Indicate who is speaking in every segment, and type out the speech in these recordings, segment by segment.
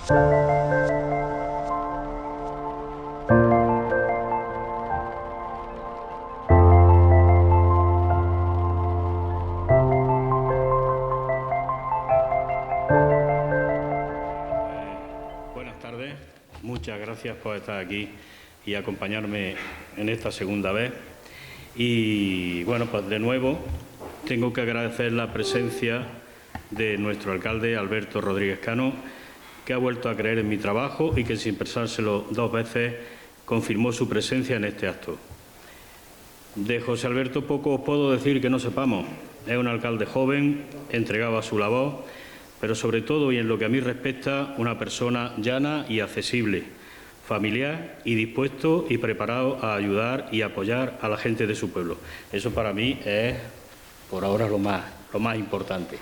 Speaker 1: Buenas tardes, muchas gracias por estar aquí y acompañarme en esta segunda vez. Y bueno, pues de nuevo tengo que agradecer la presencia de nuestro alcalde Alberto Rodríguez Cano, que ha vuelto a creer en mi trabajo y que sin pensárselo dos veces confirmó su presencia en este acto. De José Alberto poco os puedo decir que no sepamos. Es un alcalde joven, entregado a su labor, pero sobre todo, y en lo que a mí respecta, una persona llana y accesible, familiar y dispuesto y preparado a ayudar y apoyar a la gente de su pueblo. Eso para mí es, por ahora, lo más importante.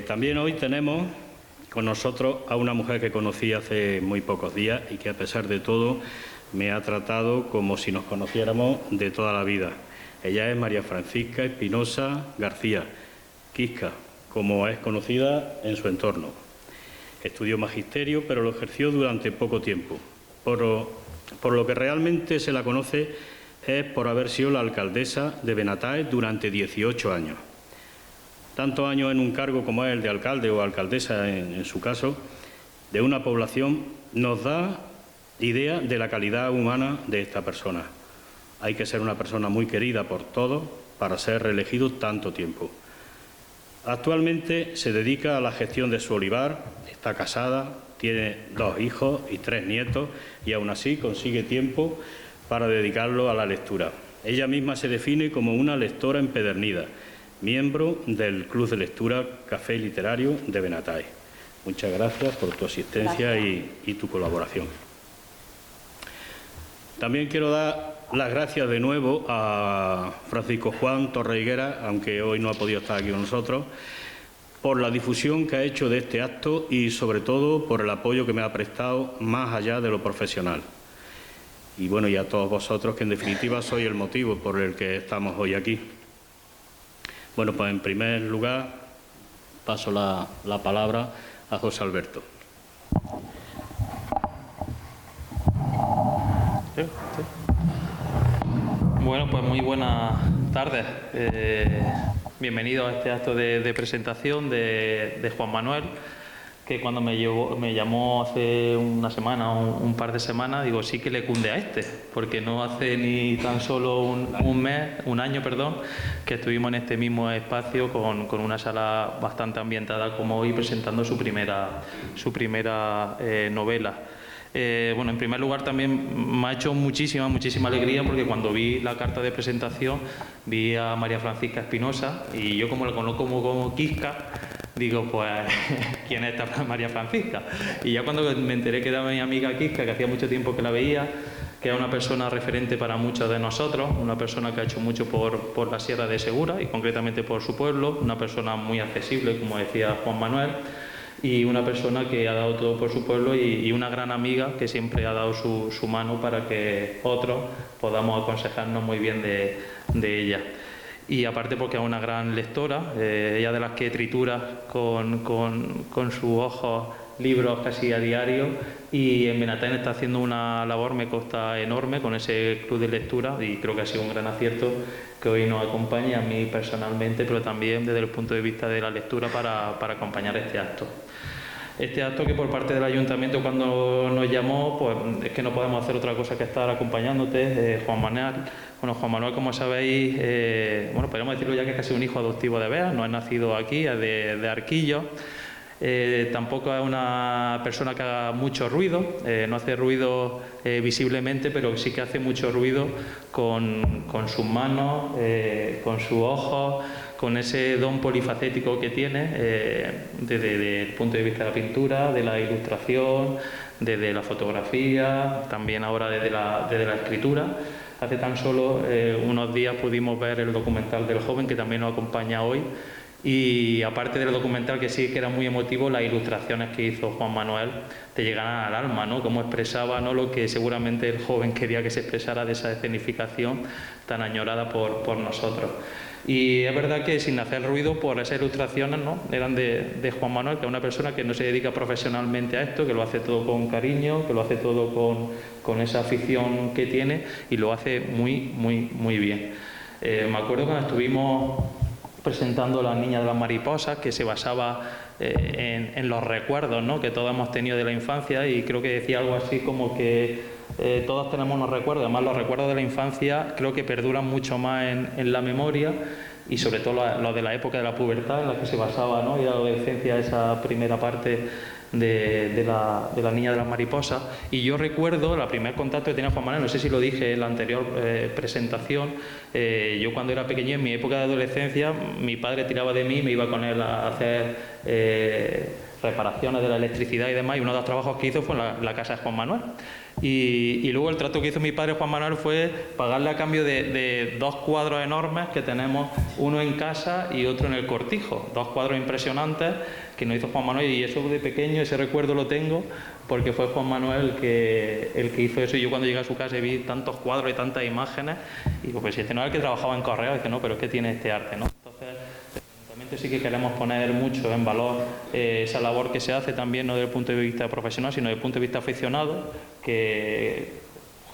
Speaker 1: También hoy tenemos con nosotros a una mujer que conocí hace muy pocos días y que, a pesar de todo, me ha tratado como si nos conociéramos de toda la vida. Ella es María Francisca Espinosa García, Quisca, como es conocida en su entorno. Estudió magisterio, pero lo ejerció durante poco tiempo. Por lo que realmente se la conoce es por haber sido la alcaldesa de Benataes durante 18 años. Tantos años en un cargo como es el de alcalde o alcaldesa, en su caso, de una población, nos da idea de la calidad humana de esta persona. Hay que ser una persona muy querida por todos para ser reelegido tanto tiempo. Actualmente se dedica a la gestión de su olivar, está casada, tiene 2 hijos y 3 nietos y aún así consigue tiempo para dedicarlo a la lectura. Ella misma se define como una lectora empedernida, miembro del Club de Lectura Café Literario de Benataes. Muchas gracias por tu asistencia y tu colaboración. También quiero dar las gracias de nuevo a Francisco Juan Torre Higuera, aunque hoy no ha podido estar aquí con nosotros, por la difusión que ha hecho de este acto y sobre todo por el apoyo que me ha prestado más allá de lo profesional. Y bueno, y a todos vosotros, que en definitiva sois el motivo por el que estamos hoy aquí. Bueno, pues en primer lugar paso la palabra a José Alberto.
Speaker 2: Bueno, pues muy buenas tardes. Bienvenido a este acto de presentación de Juan Manuel, que cuando me llamó hace una semana o un par de semanas, digo, sí que le cunde a este, porque no hace ni tan solo un año, que estuvimos en este mismo espacio con una sala bastante ambientada como hoy, presentando su primera novela. Bueno, en primer lugar también me ha hecho muchísima alegría, porque cuando vi la carta de presentación vi a María Francisca Espinosa y yo, como la conozco como Quisca, digo, pues, ¿quién es esta María Francisca? Y ya cuando me enteré que era mi amiga Quisca, que hacía mucho tiempo que la veía, que era una persona referente para muchos de nosotros, una persona que ha hecho mucho por la Sierra de Segura y concretamente por su pueblo, una persona muy accesible, como decía Juan Manuel, y una persona que ha dado todo por su pueblo y una gran amiga que siempre ha dado su mano para que otros podamos aconsejarnos muy bien de ella. Y aparte porque es una gran lectora, ella de las que tritura con sus ojos libros casi a diario, y en Benataes está haciendo una labor, me consta, enorme con ese club de lectura, y creo que ha sido un gran acierto que hoy nos acompañe, a mí personalmente, pero también desde el punto de vista de la lectura para acompañar este acto. Este acto, que por parte del Ayuntamiento, cuando nos llamó, pues es que no podemos hacer otra cosa que estar acompañándote, Juan Manuel. Bueno, Juan Manuel, como sabéis, bueno, podríamos decirlo ya que es casi un hijo adoptivo de Bea, no es nacido aquí, es de Arquillo. Tampoco es una persona que haga mucho ruido, no hace ruido visiblemente, pero sí que hace mucho ruido con sus manos, con sus ojos, con ese don polifacético que tiene, desde el punto de vista de la pintura, de la ilustración, desde la fotografía, también ahora desde la escritura. Hace tan solo unos días pudimos ver el documental del joven, que también nos acompaña hoy, y aparte del documental, que sí que era muy emotivo, las ilustraciones que hizo Juan Manuel te llegaban al alma, ¿no? Cómo expresaba, ¿no?, lo que seguramente el joven quería que se expresara de esa escenificación tan añorada por nosotros. Y es verdad que sin hacer ruido, por esas ilustraciones, ¿no?, eran de Juan Manuel, que es una persona que no se dedica profesionalmente a esto, que lo hace todo con cariño, que lo hace todo con esa afición que tiene y lo hace muy bien. Me acuerdo cuando estuvimos presentando La niña de las mariposas, que se basaba en los recuerdos, ¿no?, que todos hemos tenido de la infancia, y creo que decía algo así como que todos tenemos unos recuerdos, además los recuerdos de la infancia creo que perduran mucho más en la memoria, y sobre todo los de la época de la pubertad en la que se basaba, ¿no?, y la adolescencia, esa primera parte de la niña de las mariposas. Y yo recuerdo el primer contacto que tenía Juan Manuel, no sé si lo dije en la anterior presentación, yo cuando era pequeño, en mi época de adolescencia, mi padre tiraba de mí, me iba con él a hacer reparaciones de la electricidad y demás, y uno de los trabajos que hizo fue en la casa de Juan Manuel. Y luego el trato que hizo mi padre Juan Manuel fue pagarle a cambio de 2 cuadros enormes que tenemos, uno en casa y otro en el Cortijo, 2 cuadros impresionantes que nos hizo Juan Manuel, y eso de pequeño, ese recuerdo lo tengo porque fue Juan Manuel el que hizo eso. Y yo cuando llegué a su casa y vi tantos cuadros y tantas imágenes, y digo, pues si este no era el que trabajaba en correo, dice, no, pero es que tiene este arte, ¿no? Entonces, sí que queremos poner mucho en valor esa labor que se hace también, no desde el punto de vista profesional, sino desde el punto de vista aficionado, que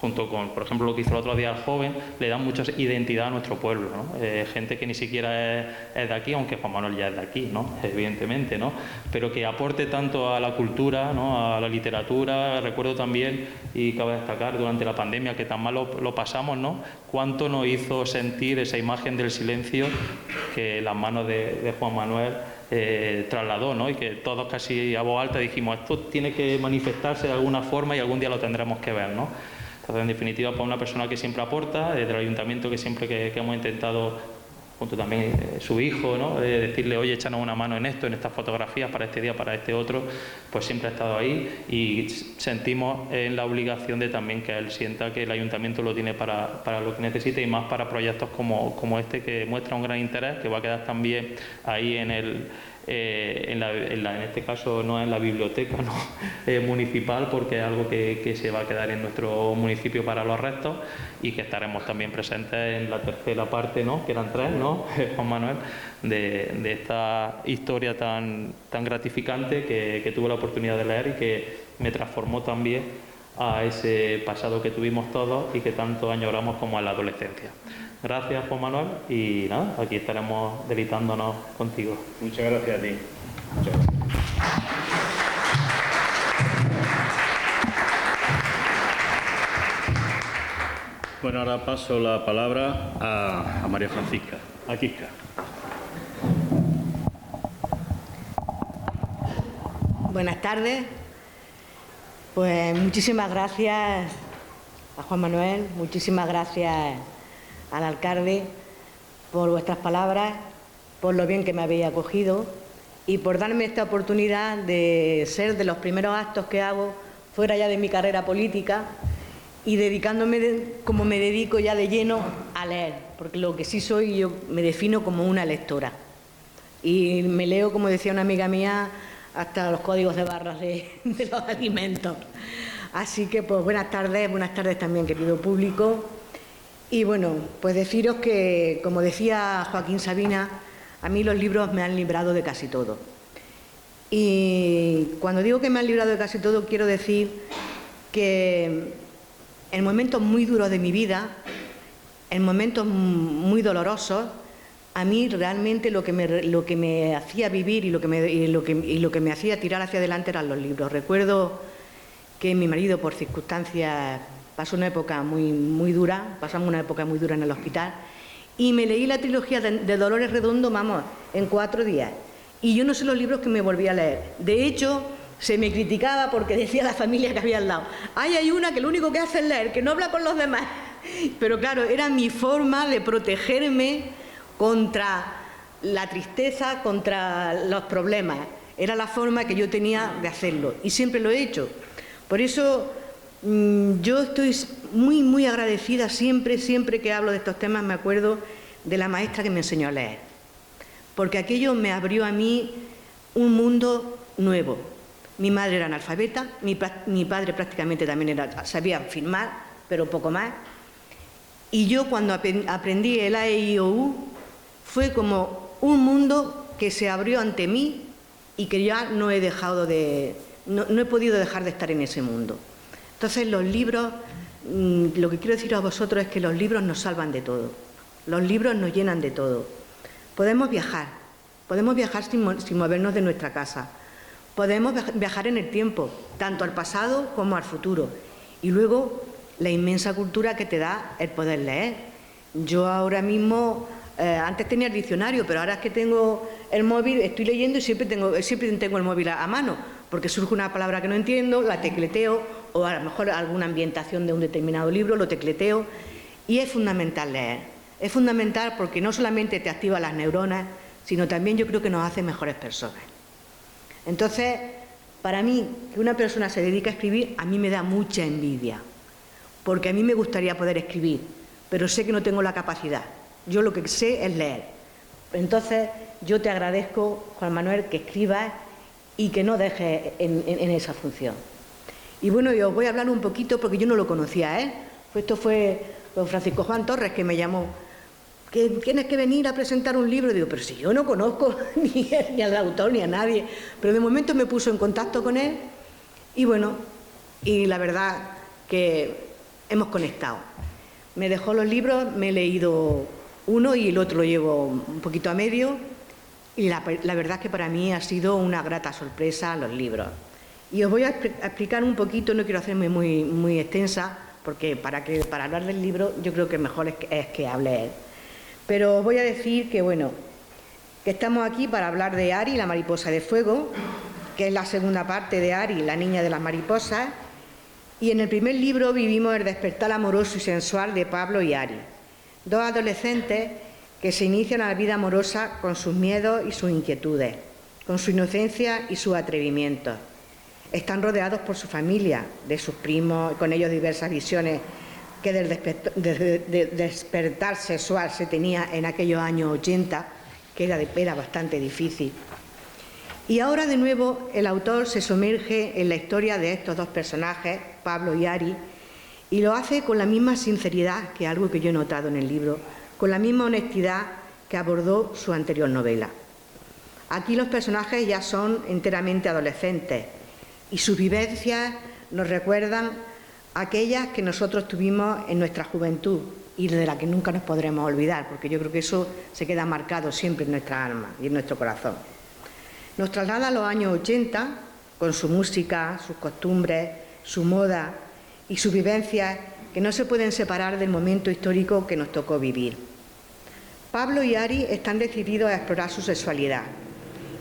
Speaker 2: junto con, por ejemplo, lo que hizo el otro día el joven, le dan mucha identidad a nuestro pueblo, ¿no? Gente que ni siquiera es de aquí, aunque Juan Manuel ya es de aquí, ¿no?, evidentemente, ¿no?, pero que aporte tanto a la cultura, ¿no?, a la literatura. Recuerdo también, y cabe destacar, durante la pandemia, que tan mal lo pasamos, ¿no?, cuánto nos hizo sentir esa imagen del silencio que las manos de Juan Manuel trasladó, ¿no?, y que todos casi a voz alta dijimos, esto tiene que manifestarse de alguna forma y algún día lo tendremos que ver, ¿no? Entonces, en definitiva, para una persona que siempre aporta, desde el ayuntamiento, que siempre que hemos intentado, junto también su hijo, ¿no?, decirle, oye, échanos una mano en esto, en estas fotografías, para este día, para este otro, pues siempre ha estado ahí, y sentimos en la obligación de también que él sienta que el ayuntamiento lo tiene para lo que necesite, y más para proyectos como este, que muestra un gran interés, que va a quedar también ahí en este caso no en la biblioteca, ¿no?, municipal, porque es algo que se va a quedar en nuestro municipio para los restos, y que estaremos también presentes en la tercera parte, ¿no?, que eran 3, ¿no?, Juan Manuel, de esta historia tan gratificante que tuve la oportunidad de leer y que me transformó también a ese pasado que tuvimos todos y que tanto añoramos como en la adolescencia. Gracias, Juan Manuel, y nada, aquí estaremos deleitándonos contigo.
Speaker 1: Muchas gracias a ti. Muchas gracias. Bueno, ahora paso la palabra a María Francisca, a Quisca.
Speaker 3: Buenas tardes. Pues muchísimas gracias a Juan Manuel, muchísimas gracias al alcalde por vuestras palabras, por lo bien que me habéis acogido y por darme esta oportunidad de ser de los primeros actos que hago fuera ya de mi carrera política y dedicándome, como me dedico ya de lleno, a leer, porque lo que sí soy, yo me defino como una lectora. Y me leo, como decía una amiga mía, hasta los códigos de barras de los alimentos. Así que, pues, buenas tardes también, querido público. Y bueno, pues deciros que, como decía Joaquín Sabina, a mí los libros me han librado de casi todo. Y cuando digo que me han librado de casi todo, quiero decir que en momentos muy duros de mi vida, en momentos muy dolorosos, a mí realmente lo que me hacía vivir y lo que me hacía tirar hacia adelante eran los libros. Recuerdo que mi marido, por circunstancias, pasó una época muy dura, pasamos una época muy dura en el hospital, y me leí la trilogía de Dolores Redondo, vamos, en 4 días. Y yo no sé los libros que me volví a leer. De hecho, se me criticaba porque decía la familia que había al lado, hay una que lo único que hace es leer, que no habla con los demás. Pero claro, era mi forma de protegerme contra la tristeza, contra los problemas. Era la forma que yo tenía de hacerlo y siempre lo he hecho. Por eso yo estoy muy agradecida siempre que hablo de estos temas. Me acuerdo de la maestra que me enseñó a leer, porque aquello me abrió a mí un mundo nuevo. Mi madre era analfabeta, mi padre prácticamente también sabía firmar, pero poco más. Y yo, cuando aprendí el A, E, I, O, U, fue como un mundo que se abrió ante mí y que ya no he dejado no he podido dejar de estar en ese mundo. Entonces los libros, lo que quiero decir a vosotros es que los libros nos salvan de todo. Los libros nos llenan de todo. Podemos viajar sin movernos de nuestra casa. Podemos viajar en el tiempo, tanto al pasado como al futuro. Y luego la inmensa cultura que te da el poder leer. Yo ahora mismo, antes tenía el diccionario, pero ahora es que tengo el móvil, estoy leyendo y siempre tengo el móvil a mano, porque surge una palabra que no entiendo, la tecleteo, o a lo mejor alguna ambientación de un determinado libro, lo tecleteo, y es fundamental leer. Es fundamental porque no solamente te activa las neuronas, sino también yo creo que nos hace mejores personas. Entonces, para mí, que una persona se dedique a escribir, a mí me da mucha envidia, porque a mí me gustaría poder escribir, pero sé que no tengo la capacidad. Yo lo que sé es leer. Entonces, yo te agradezco, Juan Manuel, que escribas y que no dejes en esa función. Y bueno, yo os voy a hablar un poquito, porque yo no lo conocía, ¿eh? Esto fue don Francisco Juan Torres que me llamó. Que tienes que venir a presentar un libro. Digo, pero si yo no conozco ni al autor ni a nadie. Pero de momento me puso en contacto con él y bueno, y la verdad que hemos conectado. Me dejó los libros, me he leído uno y el otro lo llevo un poquito a medio y la verdad es que para mí ha sido una grata sorpresa los libros. Y os voy a explicar un poquito, no quiero hacerme muy extensa, porque para hablar del libro yo creo que mejor es que hable él. Pero os voy a decir que, bueno, que estamos aquí para hablar de Ari, la mariposa de fuego, que es la segunda parte de Ari, la niña de las mariposas, y en el primer libro vivimos el despertar amoroso y sensual de Pablo y Ari, dos adolescentes que se inician a la vida amorosa con sus miedos y sus inquietudes, con su inocencia y sus atrevimientos. Están rodeados por su familia, de sus primos, con ellos diversas visiones que del despertar sexual se tenía en aquellos años 80, que era bastante difícil. Y ahora de nuevo el autor se sumerge en la historia de estos dos personajes, Pablo y Ari, y lo hace con la misma sinceridad, que es algo que yo he notado en el libro, con la misma honestidad que abordó su anterior novela. Aquí los personajes ya son enteramente adolescentes y sus vivencias nos recuerdan aquellas que nosotros tuvimos en nuestra juventud y de la que nunca nos podremos olvidar, porque yo creo que eso se queda marcado siempre en nuestra alma y en nuestro corazón. Nos traslada a los años 80, con su música, sus costumbres, su moda y sus vivencias que no se pueden separar del momento histórico que nos tocó vivir. Pablo y Ari están decididos a explorar su sexualidad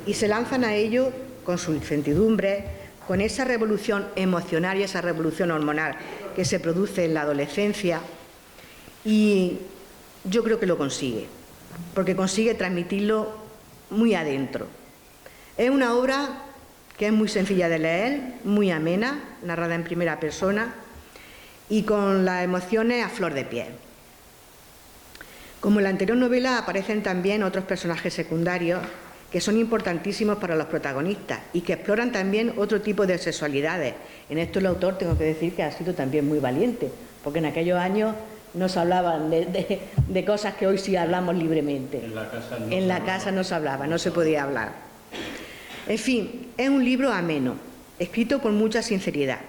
Speaker 3: y se lanzan a ello con su incertidumbre, con esa revolución emocional y esa revolución hormonal que se produce en la adolescencia, y yo creo que lo consigue, porque consigue transmitirlo muy adentro. Es una obra que es muy sencilla de leer, muy amena, narrada en primera persona y con las emociones a flor de piel. Como en la anterior novela aparecen también otros personajes secundarios que son importantísimos para los protagonistas y que exploran también otro tipo de sexualidades. En esto el autor, tengo que decir, que ha sido también muy valiente, porque en aquellos años no se hablaban de cosas que hoy sí hablamos libremente. En la casa no se hablaba, no se podía hablar. En fin, es un libro ameno, escrito con mucha sinceridad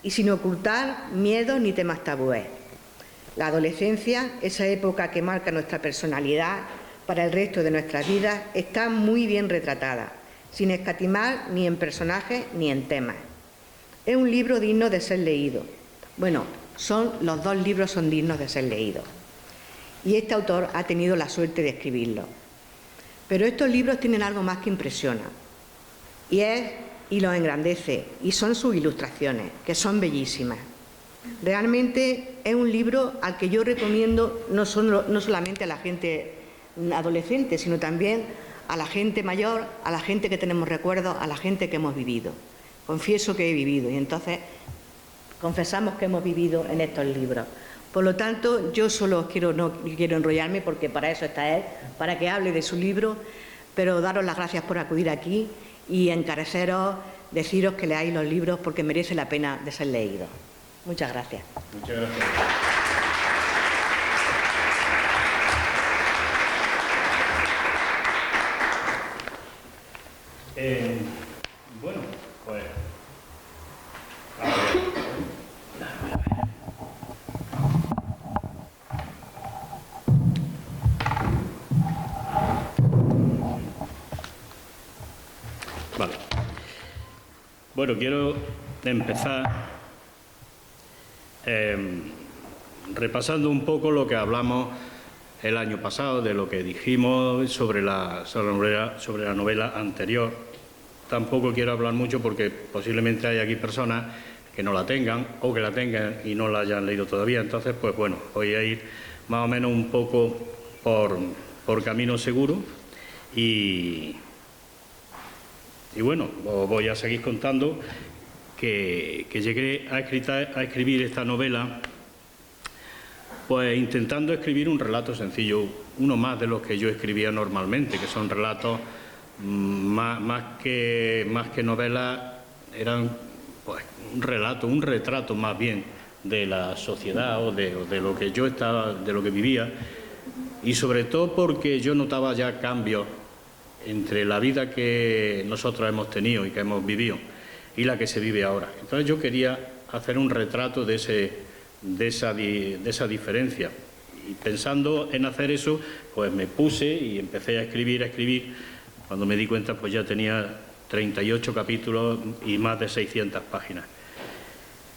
Speaker 3: y sin ocultar miedos ni temas tabúes. La adolescencia, esa época que marca nuestra personalidad para el resto de nuestras vidas, está muy bien retratada, sin escatimar ni en personajes ni en temas. Es un libro digno de ser leído. Bueno, los dos libros son dignos de ser leídos. Y este autor ha tenido la suerte de escribirlos. Pero estos libros tienen algo más que impresiona, y los engrandece, y son sus ilustraciones, que son bellísimas. Realmente es un libro al que yo recomiendo no solamente a la gente adolescente, sino también a la gente mayor, a la gente que tenemos recuerdos, a la gente que hemos vivido. Confieso que he vivido y entonces confesamos que hemos vivido en estos libros. Por lo tanto, yo no quiero enrollarme, porque para eso está él, para que hable de su libro, pero daros las gracias por acudir aquí y encareceros, deciros que leáis los libros porque merece la pena de ser leídos. Muchas gracias.
Speaker 1: Muchas gracias. Bueno, quiero empezar repasando un poco lo que hablamos el año pasado, de lo que dijimos sobre la novela anterior. Tampoco quiero hablar mucho porque posiblemente hay aquí personas que no la tengan o que la tengan y no la hayan leído todavía. Entonces, pues bueno, voy a ir más o menos un poco por camino seguro y bueno, os voy a seguir contando que llegué a escribir esta novela pues intentando escribir un relato sencillo, uno más de los que yo escribía normalmente, que son relatos más que novelas, eran pues un relato, un retrato más bien de la sociedad o de lo que yo estaba, de lo que vivía, y sobre todo porque yo notaba ya cambios entre la vida que nosotros hemos tenido y que hemos vivido y la que se vive ahora. Entonces yo quería hacer un retrato de esa diferencia, y pensando en hacer eso, pues me puse y empecé a escribir. Cuando me di cuenta, pues ya tenía 38 capítulos y más de 600 páginas.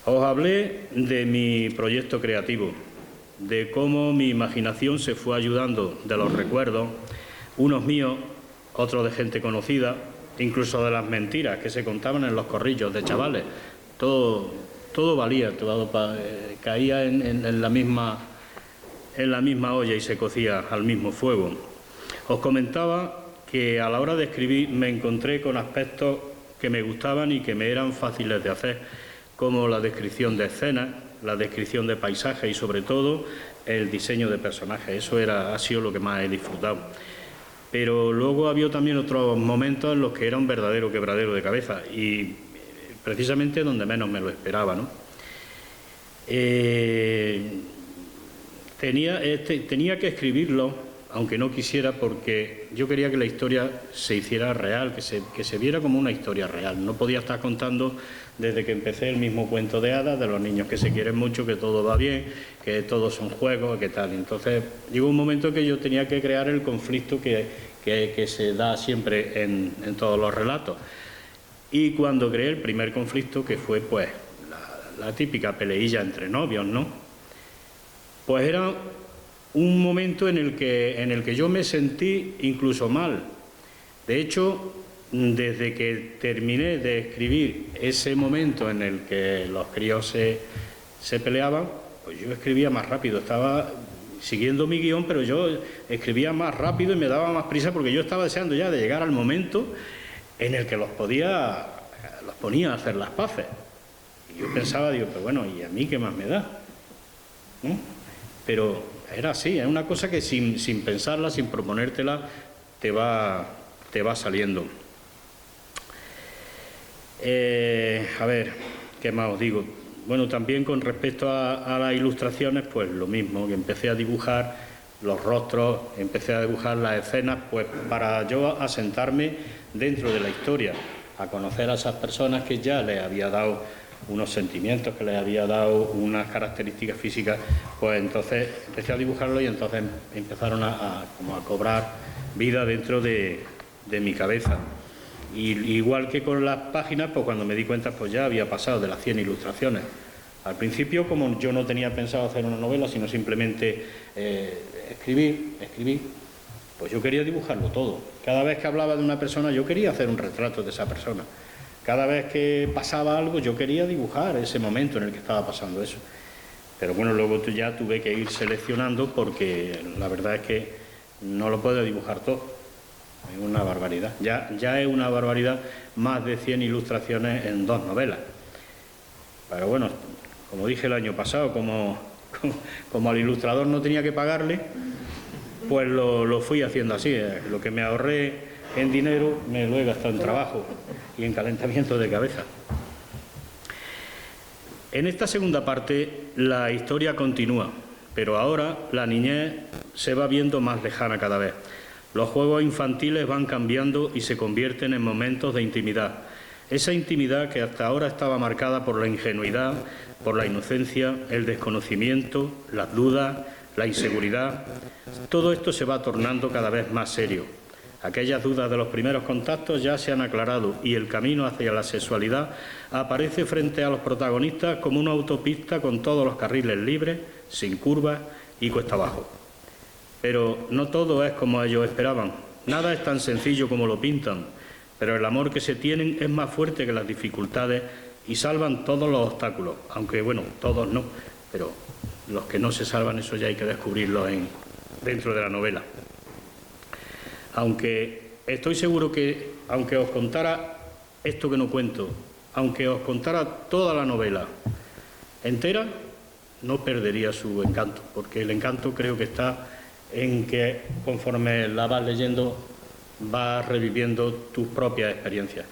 Speaker 1: Os hablé de mi proyecto creativo, de cómo mi imaginación se fue ayudando de los recuerdos, unos míos, otros de gente conocida, incluso de las mentiras que se contaban en los corrillos de chavales. Todo valía, caía en la misma olla y se cocía al mismo fuego. Os comentaba que a la hora de escribir me encontré con aspectos que me gustaban y que me eran fáciles de hacer, como la descripción de escenas, la descripción de paisajes y sobre todo el diseño de personajes. Eso ha sido lo que más he disfrutado. Pero luego había también otros momentos en los que era un verdadero quebradero de cabeza y precisamente donde menos me lo esperaba, ¿no? Tenía que escribirlo, aunque no quisiera, porque yo quería que la historia se hiciera real, que se viera como una historia real. No podía estar contando desde que empecé el mismo cuento de hadas, de los niños que se quieren mucho, que todo va bien, que todos son juegos, que tal. Entonces llegó un momento en que yo tenía que crear el conflicto que se da siempre en todos los relatos. Y cuando creé el primer conflicto, que fue pues la típica peleilla entre novios, ¿no? Pues era un momento en el que yo me sentí incluso mal. De hecho, desde que terminé de escribir ese momento en el que los críos se peleaban, pues yo escribía más rápido. Estaba siguiendo mi guión, pero yo escribía más rápido y me daba más prisa porque yo estaba deseando ya de llegar al momento en el que los ponía a hacer las paces. Y yo pensaba, digo, pues bueno, ¿y a mí qué más me da? ¿No? Pero era así, es una cosa que sin pensarla, sin proponértela, te va saliendo. A ver, ¿qué más os digo? Bueno, también con respecto a las ilustraciones, pues lo mismo, que empecé a dibujar los rostros, empecé a dibujar las escenas, pues para yo asentarme dentro de la historia, a conocer a esas personas que ya les había dado unos sentimientos, que les había dado unas características físicas, pues entonces empecé a dibujarlo y entonces empezaron a cobrar vida dentro de mi cabeza. Y igual que con las páginas, pues cuando me di cuenta, pues ya había pasado de las 100 ilustraciones. Al principio, como yo no tenía pensado hacer una novela, sino simplemente escribir, pues yo quería dibujarlo todo. Cada vez que hablaba de una persona, yo quería hacer un retrato de esa persona. Cada vez que pasaba algo, yo quería dibujar ese momento en el que estaba pasando eso. Pero bueno, luego ya tuve que ir seleccionando porque la verdad es que no lo puedo dibujar todo. Es una barbaridad. Ya es una barbaridad más de 100 ilustraciones en 2 novelas. Pero bueno, como dije el año pasado, como al ilustrador no tenía que pagarle, pues lo fui haciendo así. Lo que me ahorré en dinero me lo he gastado en trabajo y en calentamiento de cabeza. En esta segunda parte la historia continúa, pero ahora la niñez se va viendo más lejana cada vez. Los juegos infantiles van cambiando y se convierten en momentos de intimidad. Esa intimidad que hasta ahora estaba marcada por la ingenuidad, por la inocencia, el desconocimiento, las dudas, la inseguridad. Todo esto se va tornando cada vez más serio. Aquellas dudas de los primeros contactos ya se han aclarado y el camino hacia la sexualidad aparece frente a los protagonistas como una autopista con todos los carriles libres, sin curvas y cuesta abajo. Pero no todo es como ellos esperaban. Nada es tan sencillo como lo pintan, pero el amor que se tienen es más fuerte que las dificultades y salvan todos los obstáculos, aunque bueno, todos no, pero los que no se salvan, eso ya hay que descubrirlo dentro de la novela. Aunque estoy seguro que, aunque os contara esto que no cuento, aunque os contara toda la novela entera, no perdería su encanto, porque el encanto creo que está en que conforme la vas leyendo vas reviviendo tus propias experiencias,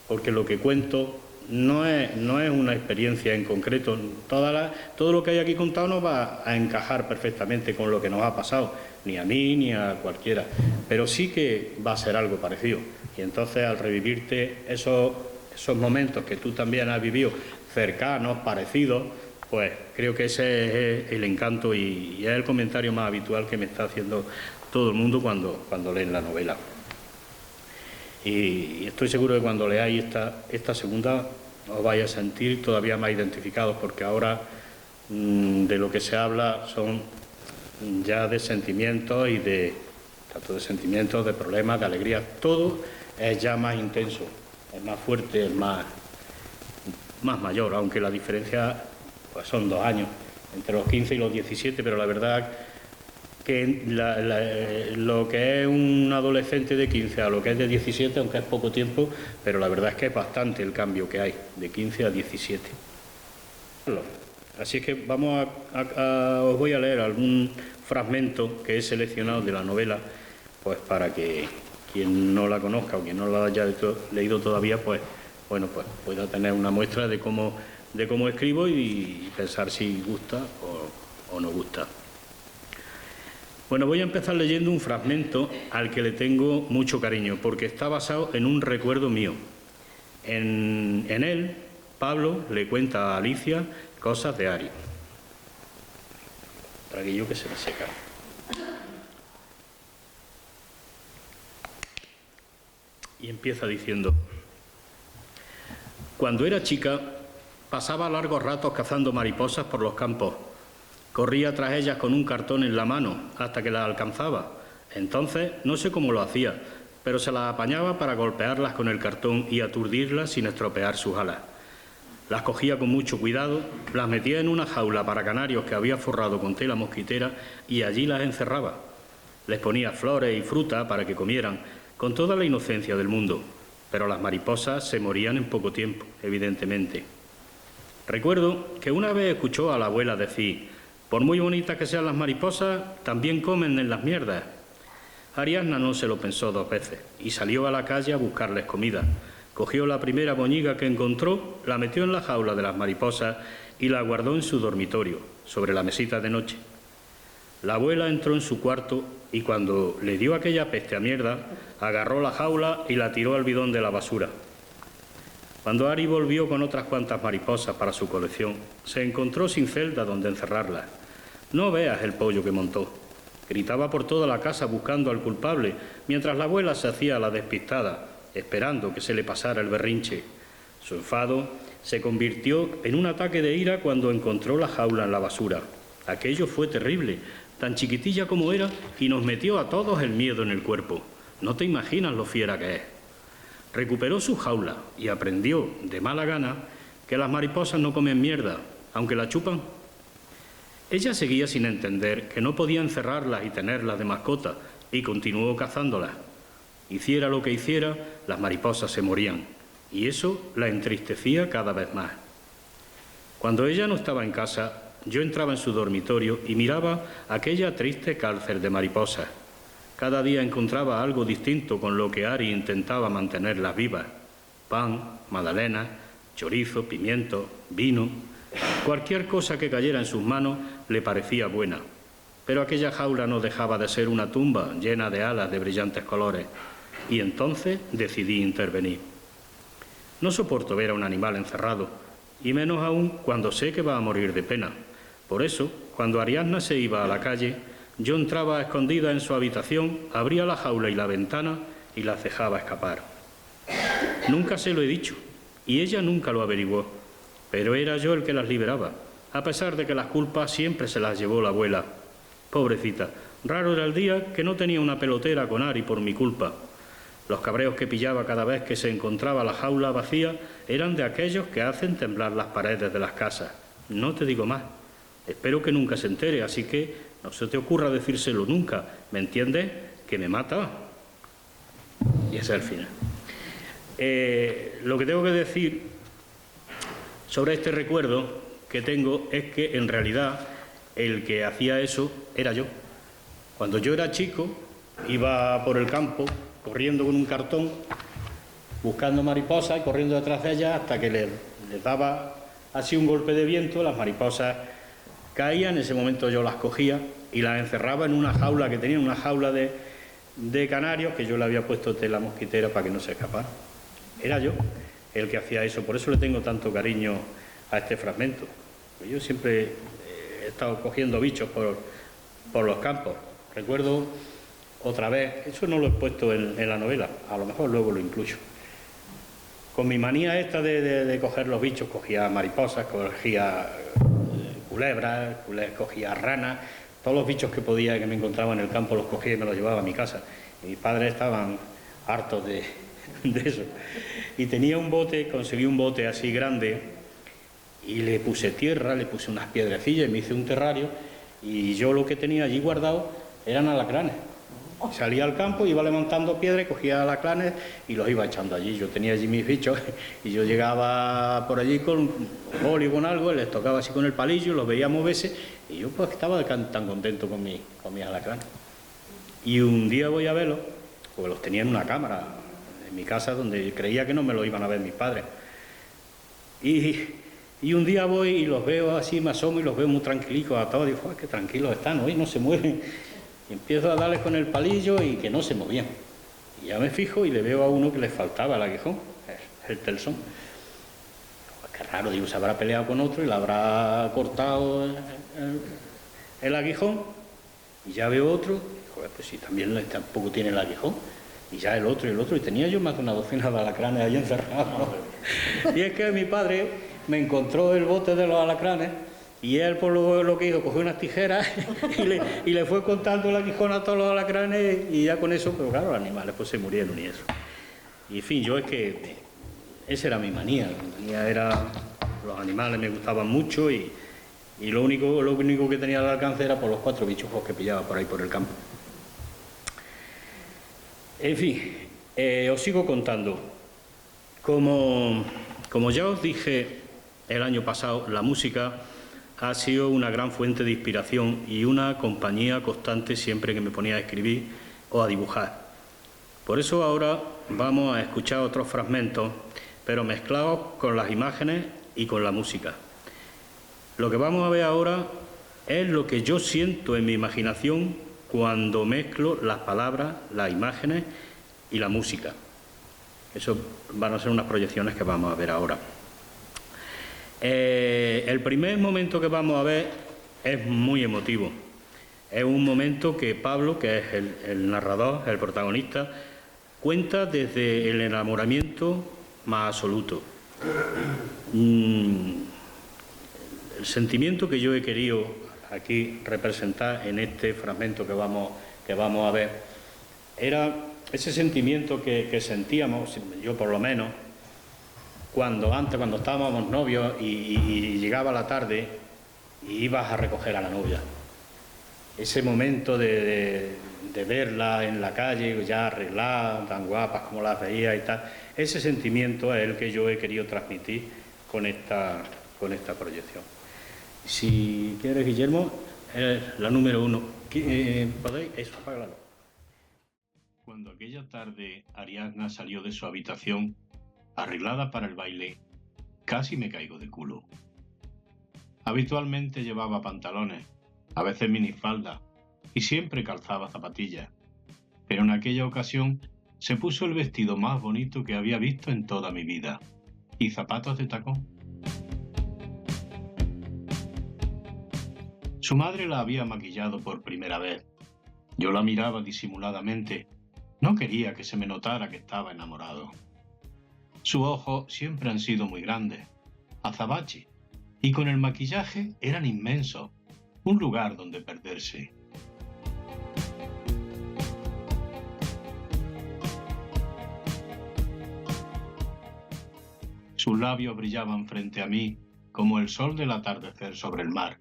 Speaker 1: porque lo que cuento no es una experiencia en concreto. Todo lo que hay aquí contado no va a encajar perfectamente con lo que nos ha pasado, ni a mí ni a cualquiera, pero sí que va a ser algo parecido. Y entonces al revivirte esos momentos que tú también has vivido, cercanos, parecidos, pues creo que ese es el encanto y es el comentario más habitual que me está haciendo todo el mundo cuando leen la novela. Y estoy seguro que cuando leáis esta segunda os vais a sentir todavía más identificados, porque ahora de lo que se habla son ya de sentimientos y tanto de sentimientos, de problemas, de alegría, todo es ya más intenso, es más fuerte, es más mayor, aunque la diferencia pues son 2 años, entre los 15 y los 17, pero la verdad que lo que es un adolescente de 15 a lo que es de 17, aunque es poco tiempo, pero la verdad es que es bastante el cambio que hay, de 15 a 17. Así es que os voy a leer algún fragmento que he seleccionado de la novela, pues para que quien no la conozca o quien no la haya leído todavía, pues bueno, pues pueda tener una muestra de cómo escribo y pensar si gusta o no gusta. Bueno, voy a empezar leyendo un fragmento al que le tengo mucho cariño, porque está basado en un recuerdo mío. En él, Pablo le cuenta a Alicia cosas de Ari. Traguillo que se me seca. Y empieza diciendo: cuando era chica, pasaba largos ratos cazando mariposas por los campos. Corría tras ellas con un cartón en la mano hasta que las alcanzaba. Entonces, no sé cómo lo hacía, pero se las apañaba para golpearlas con el cartón y aturdirlas sin estropear sus alas. Las cogía con mucho cuidado, las metía en una jaula para canarios que había forrado con tela mosquitera y allí las encerraba. Les ponía flores y fruta para que comieran, con toda la inocencia del mundo, pero las mariposas se morían en poco tiempo, evidentemente. Recuerdo que una vez escuchó a la abuela decir: por muy bonitas que sean las mariposas, también comen en las mierdas. Ariadna no se lo pensó 2 veces y salió a la calle a buscarles comida. Cogió la primera boñiga que encontró, la metió en la jaula de las mariposas y la guardó en su dormitorio, sobre la mesita de noche. La abuela entró en su cuarto y cuando le dio aquella peste a mierda, agarró la jaula y la tiró al bidón de la basura. Cuando Ari volvió con otras cuantas mariposas para su colección, se encontró sin celda donde encerrarlas. No veas el pollo que montó. Gritaba por toda la casa buscando al culpable, mientras la abuela se hacía la despistada, esperando que se le pasara el berrinche. Su enfado se convirtió en un ataque de ira cuando encontró la jaula en la basura. Aquello fue terrible, tan chiquitilla como era, y nos metió a todos el miedo en el cuerpo. No te imaginas lo fiera que es. Recuperó su jaula y aprendió, de mala gana, que las mariposas no comen mierda, aunque la chupan. Ella seguía sin entender que no podía encerrarlas y tenerlas de mascota, y continuó cazándolas. Hiciera lo que hiciera, las mariposas se morían, y eso la entristecía cada vez más. Cuando ella no estaba en casa, yo entraba en su dormitorio y miraba aquella triste cárcel de mariposas. Cada día encontraba algo distinto con lo que Ari intentaba mantenerlas vivas. Pan, magdalenas, chorizo, pimiento, vino. Cualquier cosa que cayera en sus manos le parecía buena. Pero aquella jaula no dejaba de ser una tumba llena de alas de brillantes colores. Y entonces decidí intervenir. No soporto ver a un animal encerrado, y menos aún cuando sé que va a morir de pena. Por eso, cuando Ariadna se iba a la calle, Yo entraba a escondida en su habitación, abría la jaula y la ventana y las dejaba escapar. Nunca se lo he dicho, y ella nunca lo averiguó, pero era yo el que las liberaba, a pesar de que las culpas siempre se las llevó la abuela. Pobrecita, raro era el día que no tenía una pelotera con Ari por mi culpa. Los cabreos que pillaba cada vez que se encontraba la jaula vacía eran de aquellos que hacen temblar las paredes de las casas. No te digo más. Espero que nunca se entere, así que no se te ocurra decírselo nunca. ¿Me entiendes? Que me mata. Y ese es el final. Lo que tengo que decir sobre este recuerdo que tengo es que en realidad el que hacía eso era yo. Cuando yo era chico iba por el campo corriendo con un cartón, buscando mariposas y corriendo detrás de ellas hasta que les daba así un golpe de viento, las mariposas caían, en ese momento yo las cogía y las encerraba en una jaula que tenía, una jaula de canarios que yo le había puesto tela mosquitera para que no se escapara. Era yo el que hacía eso, por eso le tengo tanto cariño a este fragmento. Yo siempre he estado cogiendo bichos por los campos. Recuerdo otra vez, eso no lo he puesto en la novela, a lo mejor luego lo incluyo. Con mi manía esta de coger los bichos, cogía mariposas, cogía culebras, cogía ranas, todos los bichos que podía que me encontraba en el campo los cogía y me los llevaba a mi casa. Y mis padres estaban hartos de eso. Y tenía un bote, conseguí un bote así grande y le puse tierra, le puse unas piedrecillas y me hice un terrario y yo lo que tenía allí guardado eran alacranes. Salía al campo, iba levantando piedras, cogía alacranes y los iba echando allí. Yo tenía allí mis bichos y yo llegaba por allí con un boli o con algo, les tocaba así con el palillo, los veía moverse y yo pues estaba tan contento con mis alacranes. Y un día voy a verlos, porque los tenía en una cámara en mi casa donde creía que no me lo iban a ver mis padres. Y un día voy y los veo así, me asomo y los veo muy tranquilitos a todos. Digo, qué tranquilos están, hoy no se mueven. Y empiezo a darles con el palillo y que no se movían. Y ya me fijo y le veo a uno que le faltaba el aguijón, el telson. Pues qué raro, digo, se habrá peleado con otro y le habrá cortado el aguijón. Y ya veo otro, y, joder, pues si también tampoco tiene el aguijón. Y ya el otro, y tenía yo más de una docena de alacranes ahí encerrados. Y es que mi padre me encontró el bote de los alacranes. Y él, por lo que hizo, cogió unas tijeras y le fue cortando el aguijón a todos los alacranes y ya con eso, pero claro, los animales pues se murieron y eso. Y en fin, yo es que esa era mi manía. Mi manía era, los animales me gustaban mucho y lo único que tenía al alcance era por los 4 bichujos que pillaba por ahí por el campo. En fin, os sigo contando. Como ya os dije el año pasado, la música ha sido una gran fuente de inspiración y una compañía constante siempre que me ponía a escribir o a dibujar. Por eso ahora vamos a escuchar otros fragmentos, pero mezclados con las imágenes y con la música. Lo que vamos a ver ahora es lo que yo siento en mi imaginación cuando mezclo las palabras, las imágenes y la música. Eso van a ser unas proyecciones que vamos a ver ahora. El primer momento que vamos a ver es muy emotivo. Es un momento que Pablo, que es el narrador, el protagonista, cuenta desde el enamoramiento más absoluto. El sentimiento que yo he querido aquí representar en este fragmento que vamos a ver era ese sentimiento que sentíamos, yo por lo menos, cuando estábamos novios y llegaba la tarde y ibas a recoger a la novia. Ese momento de verla en la calle, ya arreglada, tan guapas como las veía y tal, ese sentimiento es el que yo he querido transmitir con esta proyección. Si quieres, Guillermo, es la número 1. ¿Podéis? Eso, apágalo. Cuando aquella tarde Ariadna salió de su habitación, arreglada para el baile, casi me caigo de culo. Habitualmente llevaba pantalones, a veces minifalda, y siempre calzaba zapatillas. Pero en aquella ocasión se puso el vestido más bonito que había visto en toda mi vida, y zapatos de tacón.
Speaker 4: Su madre la había maquillado por primera vez. Yo la miraba disimuladamente. No quería que se me notara que estaba enamorado. Sus ojos siempre han sido muy grandes, azabache, y con el maquillaje eran inmensos, un lugar donde perderse. Sus labios brillaban frente a mí como el sol del atardecer sobre el mar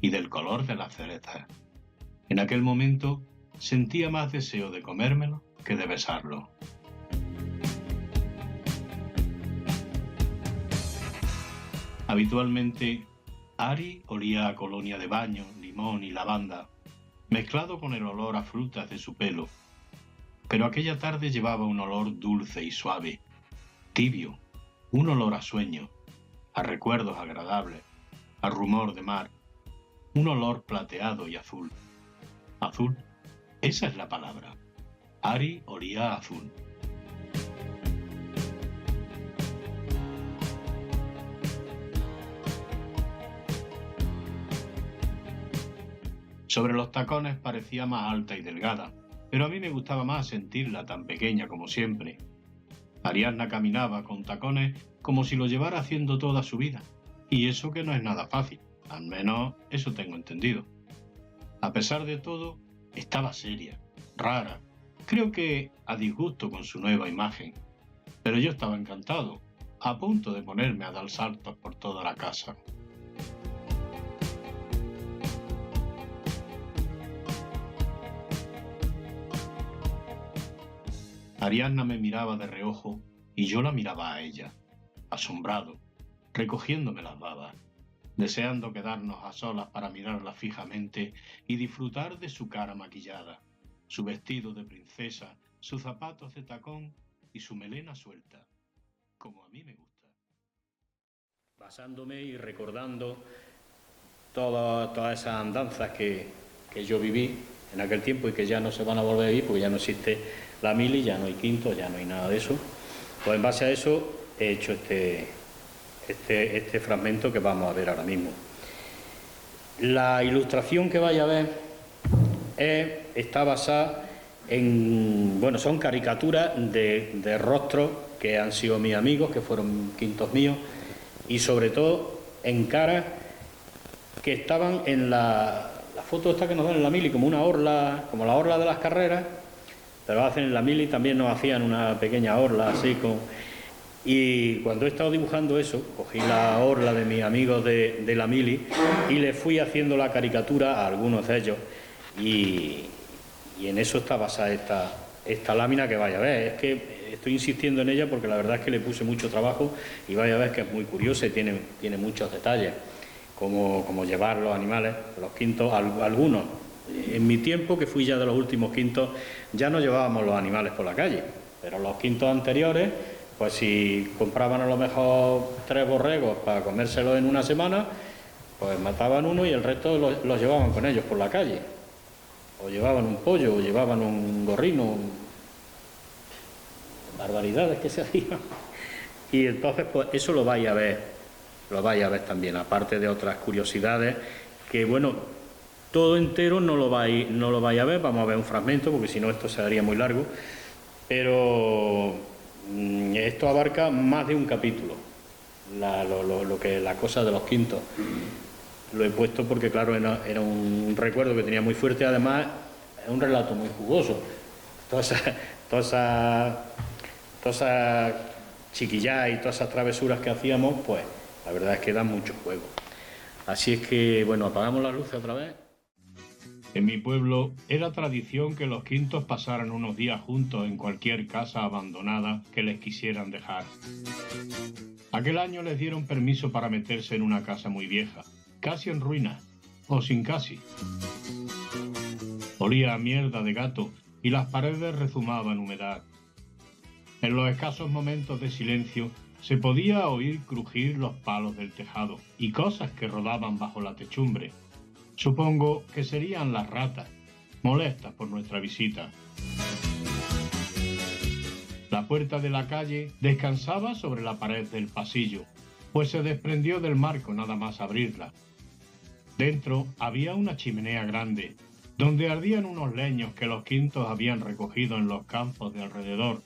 Speaker 4: y del color de las cerezas. En aquel momento sentía más deseo de comérmelo que de besarlo. Habitualmente, Ari olía a colonia de baño, limón y lavanda, mezclado con el olor a frutas de su pelo. Pero aquella tarde llevaba un olor dulce y suave, tibio, un olor a sueño, a recuerdos agradables, a rumor de mar, un olor plateado y azul. Azul, esa es la palabra. Ari olía a azul. Sobre los tacones parecía más alta y delgada, pero a mí me gustaba más sentirla tan pequeña como siempre. Ariadna caminaba con tacones como si lo llevara haciendo toda su vida, y eso que no es nada fácil, al menos eso tengo entendido. A pesar de todo, estaba seria, rara, creo que a disgusto con su nueva imagen, pero yo estaba encantado, a punto de ponerme a dar saltos por toda la casa. Ariadna me miraba de reojo y yo la miraba a ella, asombrado, recogiéndome las babas, deseando quedarnos a solas para mirarla fijamente y disfrutar de su cara maquillada, su vestido de princesa, sus zapatos de tacón y su melena suelta, como a mí me gusta.
Speaker 1: Basándome y recordando todas esas andanzas que yo viví en aquel tiempo y que ya no se van a volver a vivir porque ya no existe la mili, ya no hay quinto, ya no hay nada de eso, pues en base a eso he hecho este fragmento que vamos a ver ahora mismo. La ilustración que vaya a ver está basada en, bueno, son caricaturas de rostros que han sido mis amigos, que fueron quintos míos, y sobre todo en caras que estaban en la foto esta que nos dan en la mili, como una orla, como la orla de las carreras, pero hacen en la mili, también nos hacían una pequeña orla así con... Y cuando he estado dibujando eso, cogí la orla de mis amigos de la mili y le fui haciendo la caricatura a algunos de ellos, y en eso está basada esta lámina que vaya a ver. Es que estoy insistiendo en ella porque la verdad es que le puse mucho trabajo y vaya a ver que es muy curiosa y tiene muchos detalles, como llevar los animales, los quintos, algunos. En mi tiempo, que fui ya de los últimos quintos, ya no llevábamos los animales por la calle, pero los quintos anteriores, pues si compraban a lo mejor 3 borregos para comérselos en una semana, pues mataban uno y el resto los llevaban con ellos por la calle. O llevaban un pollo, o llevaban un gorrino, barbaridades que se hacían. Y entonces, pues eso lo vais a ver también, aparte de otras curiosidades que, bueno, todo entero no lo vais a ver, vamos a ver un fragmento, porque si no esto se haría muy largo, pero esto abarca más de un capítulo, la cosa de los quintos. Lo he puesto porque, claro, era un recuerdo que tenía muy fuerte, además es un relato muy jugoso. Todas esas chiquilladas y todas esas travesuras que hacíamos, pues la verdad es que dan mucho juego. Así es que, bueno, apagamos las luces otra vez.
Speaker 4: En mi pueblo era tradición que los quintos pasaran unos días juntos en cualquier casa abandonada que les quisieran dejar. Aquel año les dieron permiso para meterse en una casa muy vieja, casi en ruinas, o sin casi. Olía a mierda de gato y las paredes rezumaban humedad. En los escasos momentos de silencio se podía oír crujir los palos del tejado y cosas que rodaban bajo la techumbre. Supongo que serían las ratas, molestas por nuestra visita. La puerta de la calle descansaba sobre la pared del pasillo, pues se desprendió del marco nada más abrirla. Dentro había una chimenea grande, donde ardían unos leños que los quintos habían recogido en los campos de alrededor,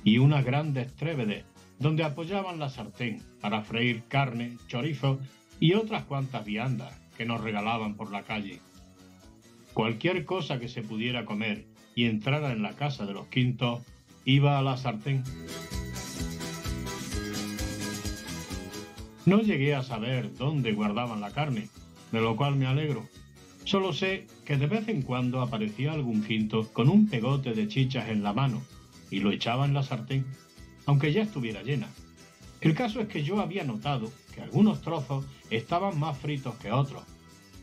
Speaker 4: y unas grandes trébedes, donde apoyaban la sartén para freír carne, chorizo y otras cuantas viandas que nos regalaban por la calle. Cualquier cosa que se pudiera comer y entrara en la casa de los quintos iba a la sartén. No llegué a saber dónde guardaban la carne, de lo cual me alegro. Solo sé que de vez en cuando aparecía algún quinto con un pegote de chichas en la mano y lo echaba en la sartén, aunque ya estuviera llena. El caso es que yo había notado que algunos trozos estaban más fritos que otros.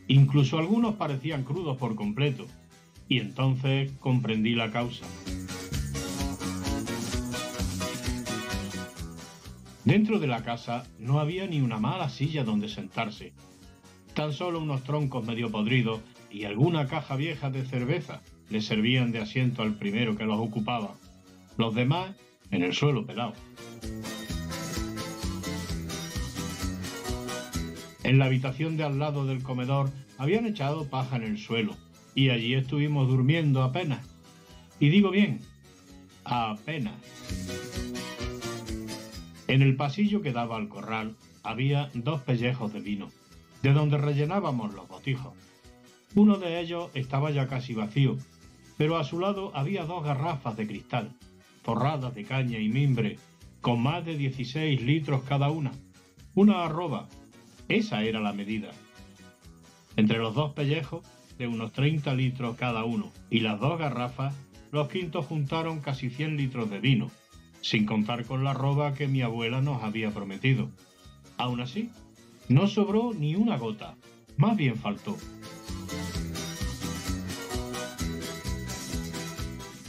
Speaker 4: Incluso algunos parecían crudos por completo, y entonces comprendí la causa. Dentro de la casa no había ni una mala silla donde sentarse, tan solo unos troncos medio podridos y alguna caja vieja de cerveza le servían de asiento al primero que los ocupaba, los demás en el suelo pelado. En la habitación de al lado del comedor habían echado paja en el suelo y allí estuvimos durmiendo apenas. Y digo bien, apenas. En el pasillo que daba al corral había 2 pellejos de vino, de donde rellenábamos los botijos. Uno de ellos estaba ya casi vacío, pero a su lado había 2 garrafas de cristal, forradas de caña y mimbre, con más de 16 litros cada una. Una arroba, esa era la medida. Entre los 2 pellejos, de unos 30 litros cada uno, y las 2 garrafas, los quintos juntaron casi 100 litros de vino, sin contar con la arroba que mi abuela nos había prometido. Aún así, no sobró ni una gota, más bien faltó.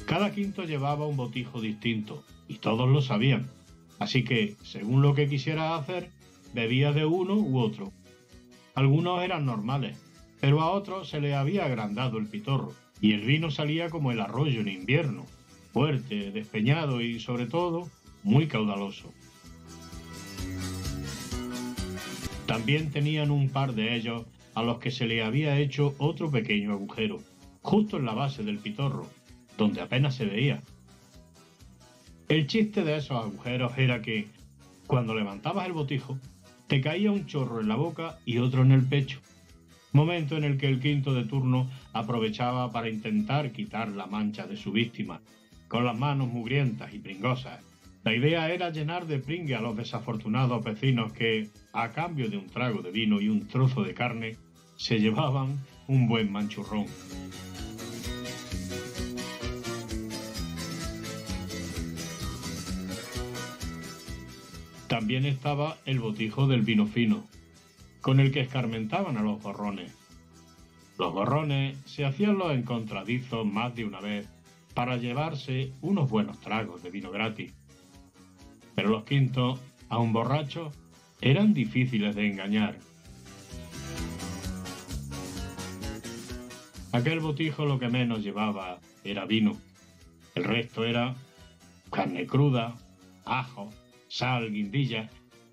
Speaker 4: Cada quinto llevaba un botijo distinto, y todos lo sabían, así que, según lo que quisiera hacer, bebía de uno u otro. Algunos eran normales, pero a otros se les había agrandado el pitorro, y el vino salía como el arroyo en invierno, fuerte, despeñado y, sobre todo, muy caudaloso. También tenían un par de ellos a los que se le había hecho otro pequeño agujero, justo en la base del pitorro, donde apenas se veía. El chiste de esos agujeros era que, cuando levantabas el botijo, te caía un chorro en la boca y otro en el pecho, momento en el que el quinto de turno aprovechaba para intentar quitar la mancha de su víctima, con las manos mugrientas y pringosas. La idea era llenar de pringue a los desafortunados vecinos que, a cambio de un trago de vino y un trozo de carne, se llevaban un buen manchurrón. También estaba el botijo del vino fino, con el que escarmentaban a los gorrones. Los gorrones se hacían los encontradizos más de una vez para llevarse unos buenos tragos de vino gratis. Pero los quintos, aun borrachos, eran difíciles de engañar. Aquel botijo lo que menos llevaba era vino. El resto era carne cruda, ajo, sal, guindilla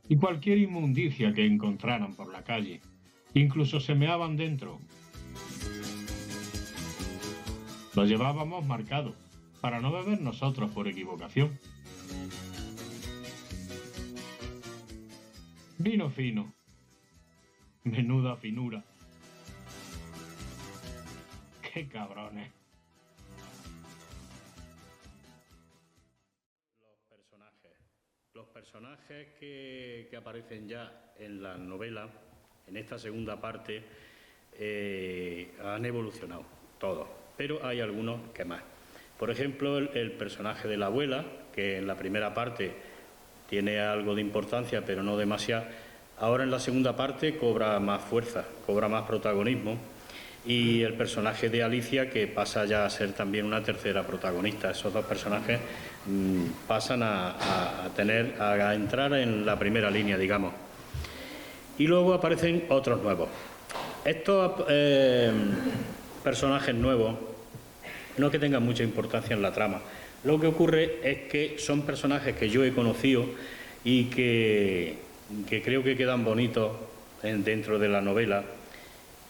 Speaker 4: y cualquier inmundicia que encontraran por la calle. Incluso se meaban dentro. Lo llevábamos marcado, para no beber nosotros por equivocación. Vino fino. Menuda finura. ¡Qué cabrones!
Speaker 1: Los personajes que aparecen ya en la novela, en esta segunda parte, han evolucionado, todos, pero hay algunos que más. Por ejemplo, el personaje de la abuela, que en la primera parte tiene algo de importancia, pero no demasiado, ahora en la segunda parte cobra más fuerza, cobra más protagonismo, y el personaje de Alicia, que pasa ya a ser también una tercera protagonista. Esos 2 personajes pasan a entrar en la primera línea, digamos. Y luego aparecen otros nuevos. Estos personajes nuevos no que tengan mucha importancia en la trama. Lo que ocurre es que son personajes que yo he conocido y que creo que quedan bonitos dentro de la novela,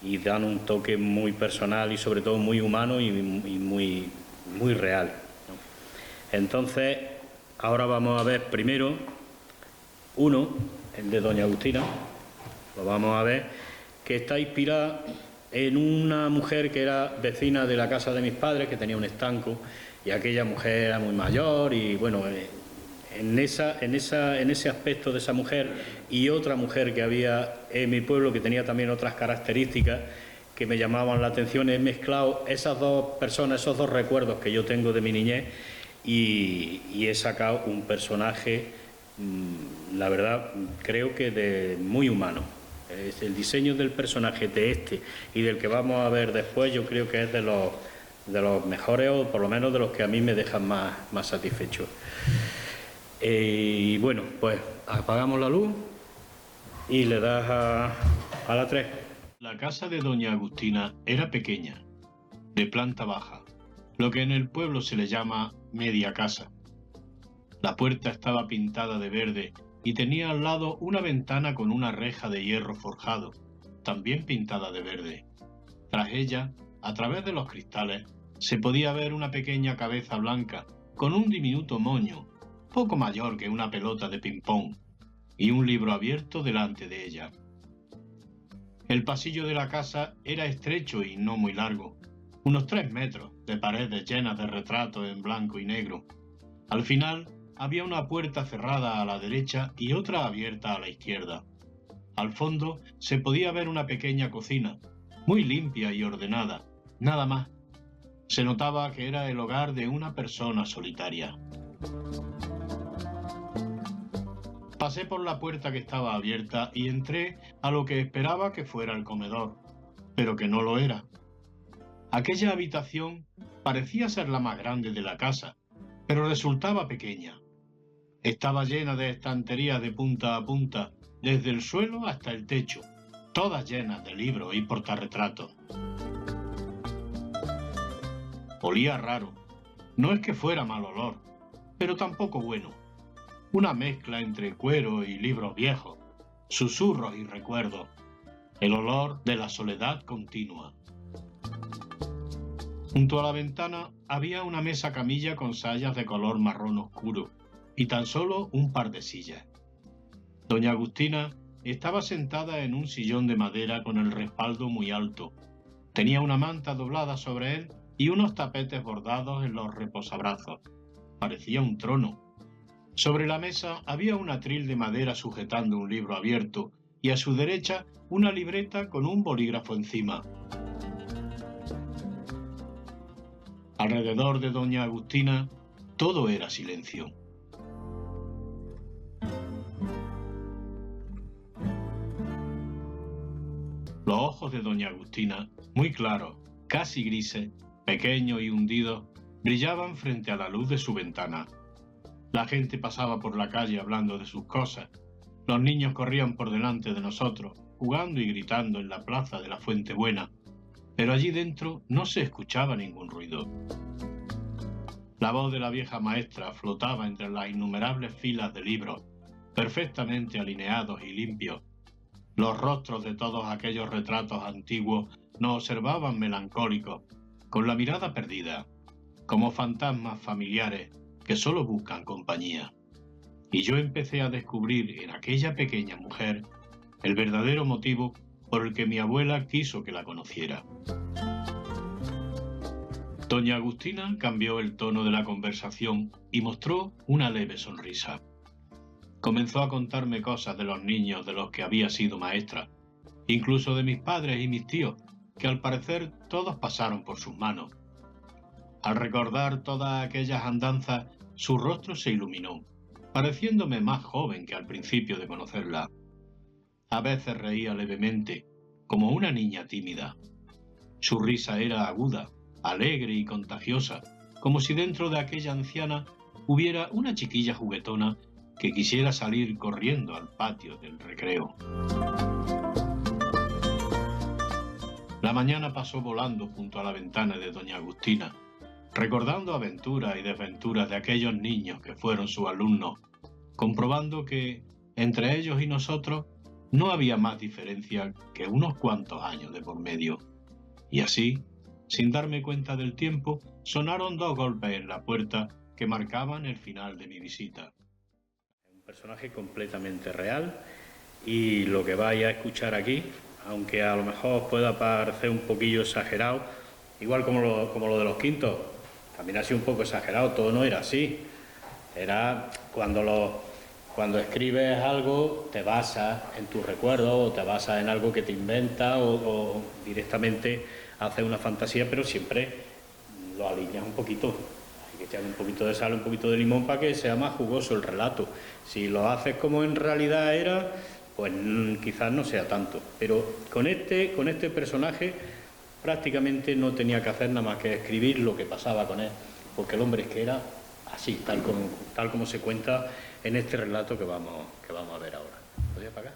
Speaker 1: y dan un toque muy personal y sobre todo muy humano y muy real, ¿no? Entonces, ahora vamos a ver primero el de doña Agustina, lo vamos a ver, que está inspirada en una mujer que era vecina de la casa de mis padres, que tenía un estanco, y aquella mujer era muy mayor y bueno, en ese aspecto de esa mujer y otra mujer que había en mi pueblo que tenía también otras características que me llamaban la atención, he mezclado esas dos personas, esos dos recuerdos que yo tengo de mi niñez y he sacado un personaje, la verdad, creo que muy humano. El diseño del personaje de este y del que vamos a ver después, yo creo que es de los mejores, o por lo menos de los que a mí me dejan más satisfecho. Y bueno, pues apagamos la luz y le das a la 3.
Speaker 4: La casa de doña Agustina era pequeña, de planta baja, lo que en el pueblo se le llama media casa. La puerta estaba pintada de verde y tenía al lado una ventana con una reja de hierro forjado, también pintada de verde. Tras ella, a través de los cristales, se podía ver una pequeña cabeza blanca con un diminuto moño, poco mayor que una pelota de ping-pong, y un libro abierto delante de ella. El pasillo de la casa era estrecho y no muy largo, unos 3 metros, de paredes llenas de retratos en blanco y negro. Al final, había una puerta cerrada a la derecha y otra abierta a la izquierda. Al fondo se podía ver una pequeña cocina, muy limpia y ordenada, nada más. Se notaba que era el hogar de una persona solitaria. Pasé por la puerta que estaba abierta y entré a lo que esperaba que fuera el comedor, pero que no lo era. Aquella habitación parecía ser la más grande de la casa, pero resultaba pequeña. Estaba llena de estanterías de punta a punta, desde el suelo hasta el techo, todas llenas de libros y portarretratos. Olía raro. No es que fuera mal olor, pero tampoco bueno. Una mezcla entre cuero y libros viejos, susurros y recuerdos. El olor de la soledad continua. Junto a la ventana había una mesa camilla con sayas de color marrón oscuro y tan solo un par de sillas. Doña Agustina estaba sentada en un sillón de madera con el respaldo muy alto. Tenía una manta doblada sobre él y unos tapetes bordados en los reposabrazos. Parecía un trono. Sobre la mesa había un atril de madera sujetando un libro abierto y a su derecha una libreta con un bolígrafo encima. Alrededor de doña Agustina todo era silencio. Los ojos de doña Agustina, muy claros, casi grises, pequeños y hundidos, brillaban frente a la luz de su ventana. La gente pasaba por la calle hablando de sus cosas. Los niños corrían por delante de nosotros, jugando y gritando en la plaza de la Fuente Buena, pero allí dentro no se escuchaba ningún ruido. La voz de la vieja maestra flotaba entre las innumerables filas de libros, perfectamente alineados y limpios. Los rostros de todos aquellos retratos antiguos nos observaban melancólicos, con la mirada perdida, como fantasmas familiares que solo buscan compañía. Y yo empecé a descubrir en aquella pequeña mujer el verdadero motivo por el que mi abuela quiso que la conociera. Doña Agustina cambió el tono de la conversación y mostró una leve sonrisa. Comenzó a contarme cosas de los niños de los que había sido maestra, incluso de mis padres y mis tíos, que al parecer todos pasaron por sus manos. Al recordar todas aquellas andanzas, su rostro se iluminó, pareciéndome más joven que al principio de conocerla. A veces reía levemente, como una niña tímida. Su risa era aguda, alegre y contagiosa, como si dentro de aquella anciana hubiera una chiquilla juguetona que quisiera salir corriendo al patio del recreo. La mañana pasó volando junto a la ventana de doña Agustina, recordando aventuras y desventuras de aquellos niños que fueron sus alumnos, comprobando que, entre ellos y nosotros, no había más diferencia que unos cuantos años de por medio. Y así, sin darme cuenta del tiempo, sonaron 2 golpes en la puerta que marcaban el final de mi visita.
Speaker 1: Un personaje completamente real y lo que vais a escuchar aquí, aunque a lo mejor pueda parecer un poquillo exagerado, igual como lo de los quintos, también ha sido un poco exagerado, todo no era así. Era cuando escribes algo, te basas en tus recuerdos o te basas en algo que te inventas o directamente haces una fantasía, pero siempre lo alineas un poquito. Hay que echar un poquito de sal, un poquito de limón para que sea más jugoso el relato. Si lo haces como en realidad era, pues quizás no sea tanto. Pero con este personaje prácticamente no tenía que hacer nada más que escribir lo que pasaba con él, porque el hombre es que era así, tal como se cuenta en este relato que vamos a ver ahora. ¿Podría apagar?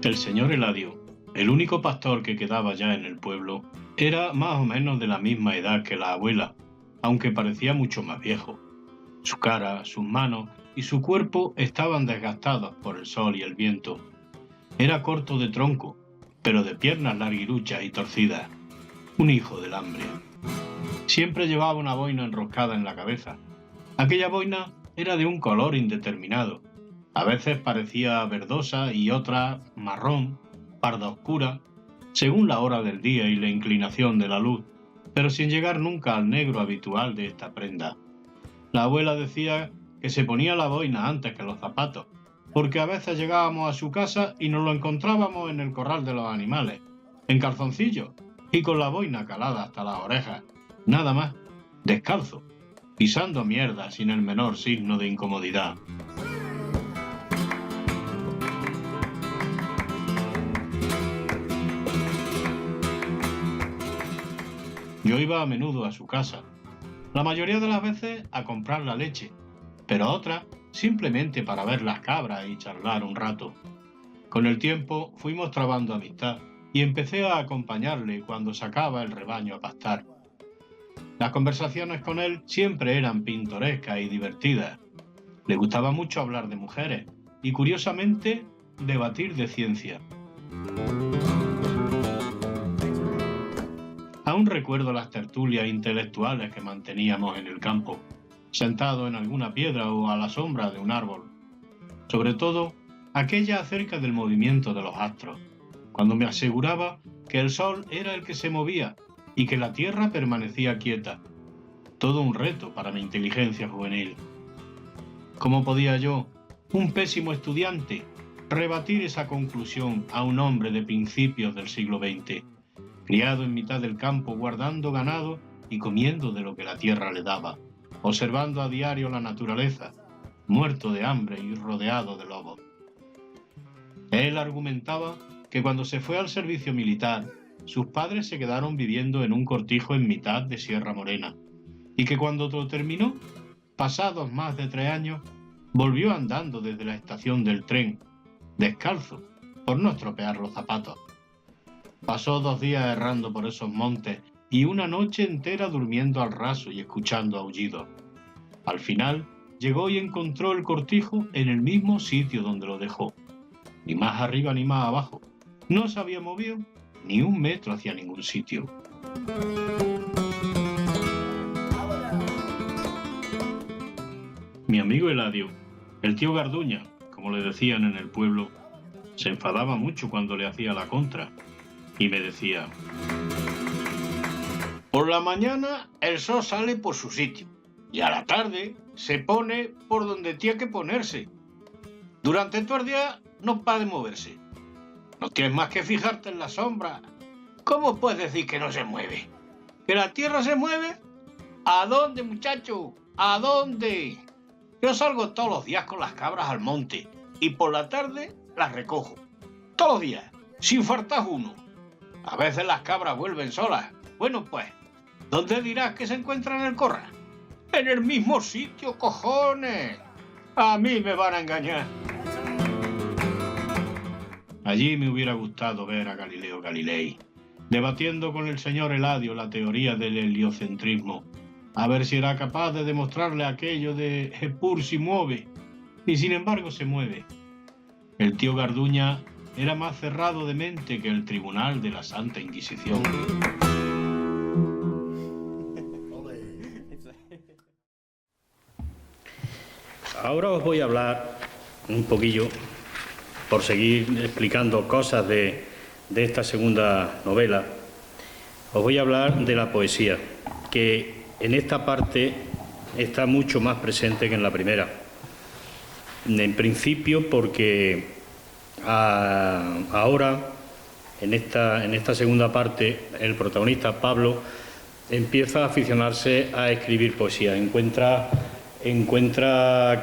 Speaker 4: El señor Eladio, el único pastor que quedaba ya en el pueblo, era más o menos de la misma edad que la abuela, aunque parecía mucho más viejo. Su cara, sus manos y su cuerpo estaban desgastados por el sol y el viento. Era corto de tronco, pero de piernas larguiruchas y torcidas. Un hijo del hambre. Siempre llevaba una boina enroscada en la cabeza. Aquella boina era de un color indeterminado. A veces parecía verdosa y otras marrón, parda oscura, según la hora del día y la inclinación de la luz, pero sin llegar nunca al negro habitual de esta prenda. La abuela decía que se ponía la boina antes que los zapatos, porque a veces llegábamos a su casa y nos lo encontrábamos en el corral de los animales, en calzoncillos y con la boina calada hasta las orejas, nada más, descalzo, pisando mierda sin el menor signo de incomodidad. Yo iba a menudo a su casa, la mayoría de las veces a comprar la leche, pero otras simplemente para ver las cabras y charlar un rato. Con el tiempo fuimos trabando amistad y empecé a acompañarle cuando sacaba el rebaño a pastar. Las conversaciones con él siempre eran pintorescas y divertidas. Le gustaba mucho hablar de mujeres y, curiosamente, debatir de ciencia. Aún recuerdo las tertulias intelectuales que manteníamos en el campo, sentado en alguna piedra o a la sombra de un árbol. Sobre todo, aquella acerca del movimiento de los astros, cuando me aseguraba que el sol era el que se movía y que la tierra permanecía quieta. Todo un reto para mi inteligencia juvenil. ¿Cómo podía yo, un pésimo estudiante, rebatir esa conclusión a un hombre de principios del siglo XX, criado en mitad del campo guardando ganado y comiendo de lo que la tierra le daba, observando a diario la naturaleza, muerto de hambre y rodeado de lobos? Él argumentaba que cuando se fue al servicio militar, sus padres se quedaron viviendo en un cortijo en mitad de Sierra Morena, y que cuando lo terminó, pasados más de 3 años, volvió andando desde la estación del tren, descalzo, por no estropear los zapatos. Pasó 2 días errando por esos montes y una noche entera durmiendo al raso y escuchando aullidos. Al final, llegó y encontró el cortijo en el mismo sitio donde lo dejó, ni más arriba ni más abajo. No se había movido ni 1 metro hacia ningún sitio. Mi amigo Eladio, el tío Garduña, como le decían en el pueblo, se enfadaba mucho cuando le hacía la contra y me decía: por la mañana el sol sale por su sitio y a la tarde se pone por donde tiene que ponerse. Durante todo el día no para de moverse. No tienes más que fijarte en la sombra. ¿Cómo puedes decir que no se mueve? ¿Que la tierra se mueve? ¿A dónde, muchacho? ¿A dónde? Yo salgo todos los días con las cabras al monte y por la tarde las recojo. Todos los días, sin faltar uno. A veces las cabras vuelven solas. Bueno, pues, ¿dónde dirás que se encuentran en el corral? En el mismo sitio, cojones. A mí me van a engañar. Allí me hubiera gustado ver a Galileo Galilei, debatiendo con el señor Eladio la teoría del heliocentrismo, a ver si era capaz de demostrarle aquello de Hepur si muove, y sin embargo se mueve. El tío Garduña era más cerrado de mente que el tribunal de la Santa Inquisición.
Speaker 1: Ahora os voy a hablar un poquillo, por seguir explicando cosas de esta segunda novela, os voy a hablar de la poesía, que en esta parte está mucho más presente que en la primera. En principio porque ahora, en esta segunda parte, el protagonista, Pablo, empieza a aficionarse a escribir poesía. Encuentra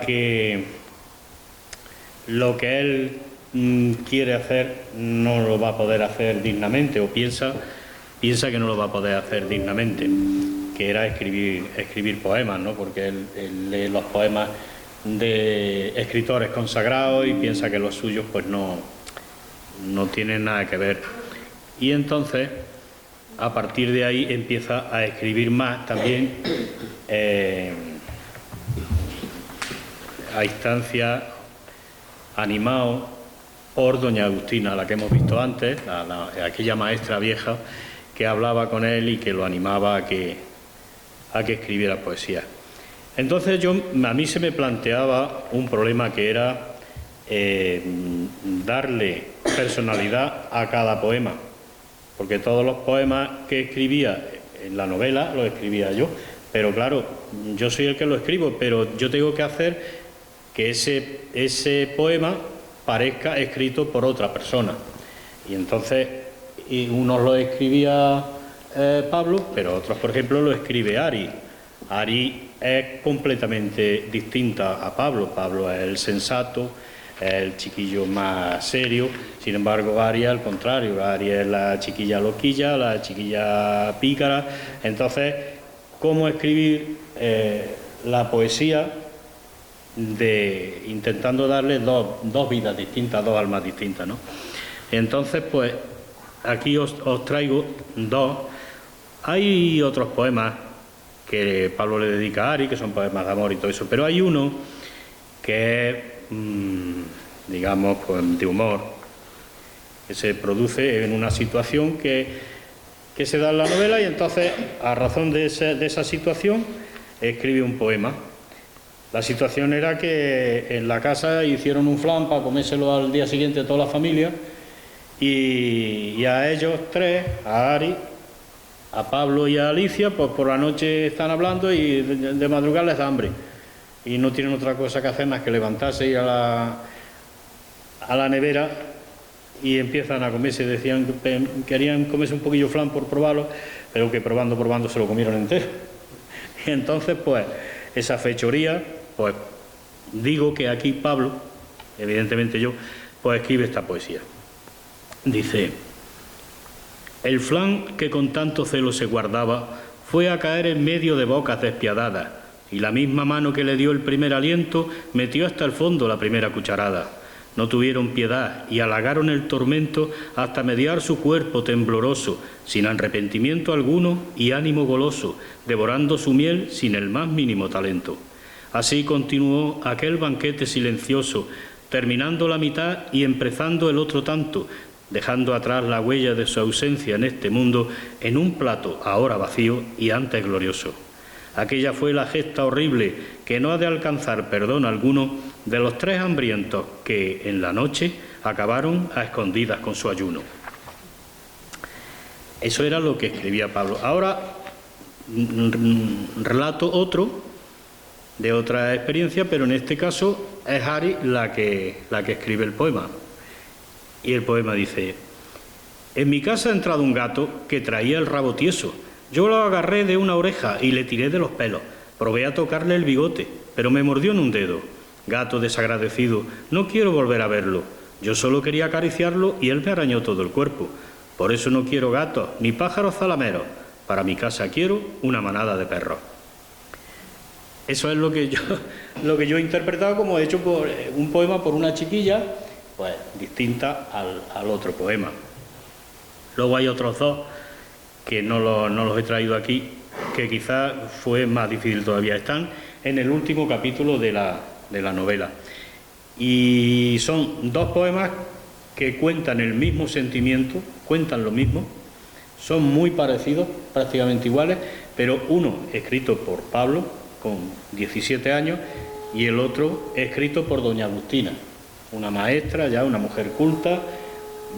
Speaker 1: que lo que él quiere hacer no lo va a poder hacer dignamente, o piensa que no lo va a poder hacer dignamente, que era escribir poemas, ¿no? Porque él lee los poemas de escritores consagrados y piensa que los suyos pues no tienen nada que ver. Y entonces, a partir de ahí, empieza a escribir más también a instancias, animado por doña Agustina, la que hemos visto antes, aquella maestra vieja que hablaba con él y que lo animaba a que escribiera poesía. Entonces a mí se me planteaba un problema que era darle personalidad a cada poema, porque todos los poemas que escribía en la novela los escribía yo, pero claro, yo soy el que lo escribo, pero yo tengo que hacer que ese poema parezca escrito por otra persona. Y entonces unos lo escribía Pablo, pero otros, por ejemplo, lo escribe Ari. Ari es completamente distinta a Pablo. Pablo es el sensato, es el chiquillo más serio. Sin embargo, Ari al contrario. Ari es la chiquilla loquilla, la chiquilla pícara. Entonces, ¿cómo escribir la poesía intentando darle dos vidas distintas, dos almas distintas, ¿no? Entonces, pues, aquí os traigo dos. Hay otros poemas que Pablo le dedica a Ari, que son poemas de amor y todo eso, pero hay uno que es, digamos, pues, de humor, que se produce en una situación que se da en la novela, y entonces, a razón de esa situación, escribe un poema. La situación era que en la casa hicieron un flan para comérselo al día siguiente toda la familia, y a ellos tres, a Ari, a Pablo y a Alicia, pues por la noche están hablando y de madrugada les da hambre y no tienen otra cosa que hacer más que levantarse y ir a la nevera y empiezan a comerse. Decían que querían comerse un poquillo flan por probarlo, pero que probando se lo comieron entero. Y entonces, pues, esa fechoría, pues digo que aquí Pablo, evidentemente yo, pues escribe esta poesía. Dice: el flan que con tanto celo se guardaba fue a caer en medio de bocas despiadadas, y la misma mano que le dio el primer aliento metió hasta el fondo la primera cucharada. No tuvieron piedad y halagaron el tormento hasta mediar su cuerpo tembloroso, sin arrepentimiento alguno y ánimo goloso, devorando su miel sin el más mínimo talento. Así continuó aquel banquete silencioso, terminando la mitad y empezando el otro tanto, dejando atrás la huella de su ausencia en este mundo en un plato ahora vacío y antes glorioso. Aquella fue la gesta horrible que no ha de alcanzar perdón alguno de los tres hambrientos que en la noche acabaron a escondidas con su ayuno. Eso era lo que escribía Pablo. Ahora relato otro de otra experiencia, pero en este caso es Ari la que escribe el poema. Y el poema dice: en mi casa ha entrado un gato que traía el rabo tieso. Yo lo agarré de una oreja y le tiré de los pelos. Probé a tocarle el bigote, pero me mordió en un dedo. Gato desagradecido, no quiero volver a verlo. Yo solo quería acariciarlo y él me arañó todo el cuerpo. Por eso no quiero gatos ni pájaros zalameros. Para mi casa quiero una manada de perros. Eso es lo que yo he interpretado como hecho por un poema por una chiquilla, pues distinta al otro poema. Luego hay otros dos que no los he traído aquí, que quizás fue más difícil todavía. Están en el último capítulo de la novela. Y son dos poemas que cuentan el mismo sentimiento, cuentan lo mismo, son muy parecidos, prácticamente iguales, pero uno escrito por Pablo, con 17 años, y el otro escrito por doña Agustina, una maestra, ya una mujer culta,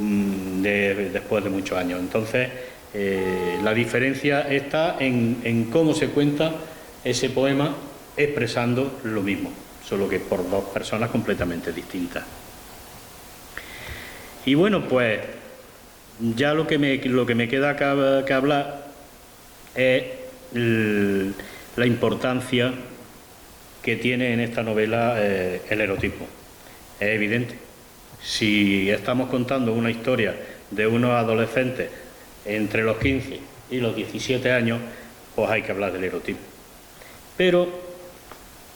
Speaker 1: después de muchos años. Entonces, la diferencia está en cómo se cuenta ese poema expresando lo mismo, solo que por dos personas completamente distintas. Y bueno, pues ya lo que me queda que hablar es la importancia que tiene en esta novela el erotismo. Es evidente. Si estamos contando una historia de unos adolescentes entre los 15 y los 17 años, pues hay que hablar del erotismo. Pero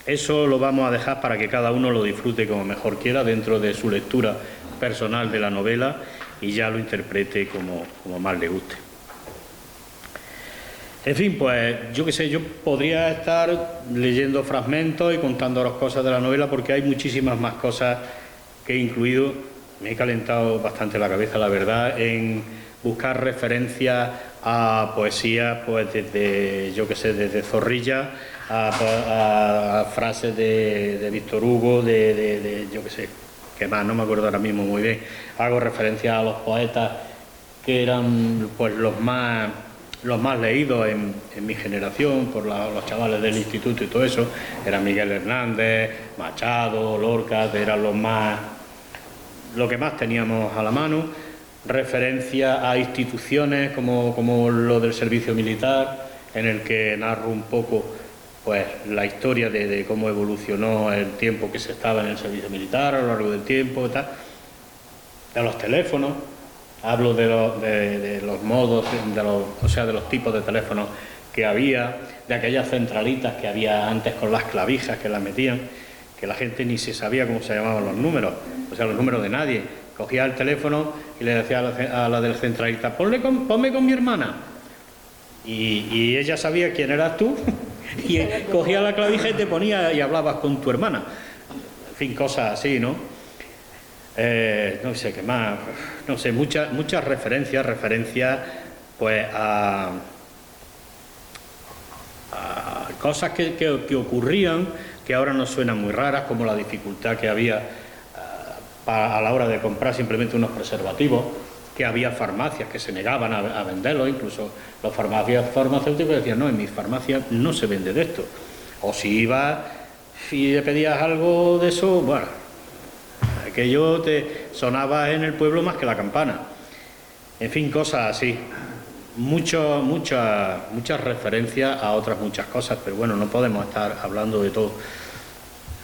Speaker 1: eso lo vamos a dejar para que cada uno lo disfrute como mejor quiera dentro de su lectura personal de la novela y ya lo interprete como más le guste. En fin, pues yo qué sé, yo podría estar leyendo fragmentos y contándoos cosas de la novela porque hay muchísimas más cosas que he incluido. Me he calentado bastante la cabeza, la verdad, en buscar referencias a poesía, pues desde, yo qué sé, desde Zorrilla a frases de Víctor Hugo, yo qué sé, que más, no me acuerdo ahora mismo muy bien. Hago referencia a los poetas que eran pues los más leídos en mi generación, por los chavales del instituto y todo eso. Eran Miguel Hernández, Machado, Lorca, eran lo que más teníamos a la mano. Referencia a instituciones como lo del servicio militar, en el que narro un poco pues la historia de cómo evolucionó el tiempo que se estaba en el servicio militar a lo largo del tiempo y tal. De los teléfonos, hablo de los modos, de los tipos de teléfonos que había, de aquellas centralitas que había antes con las clavijas que las metían, que la gente ni se sabía cómo se llamaban los números, o sea, los números de nadie. Cogía el teléfono y le decía a la del centralita, ponme con mi hermana. Y ella sabía quién eras tú y cogía la clavija y te ponía y hablabas con tu hermana. En fin, cosas así, ¿no? No sé qué más, no sé, muchas referencias pues a cosas que ocurrían, que ahora nos suenan muy raras, como la dificultad que había a la hora de comprar simplemente unos preservativos, que había farmacias que se negaban a venderlos, incluso los farmacéuticos decían, no, en mis farmacias no se vende de esto. O si ibas y le pedías algo de eso, bueno, aquello te sonaba en el pueblo más que la campana. En fin, cosas así. Muchas referencias a otras muchas cosas, pero bueno, no podemos estar hablando de todo.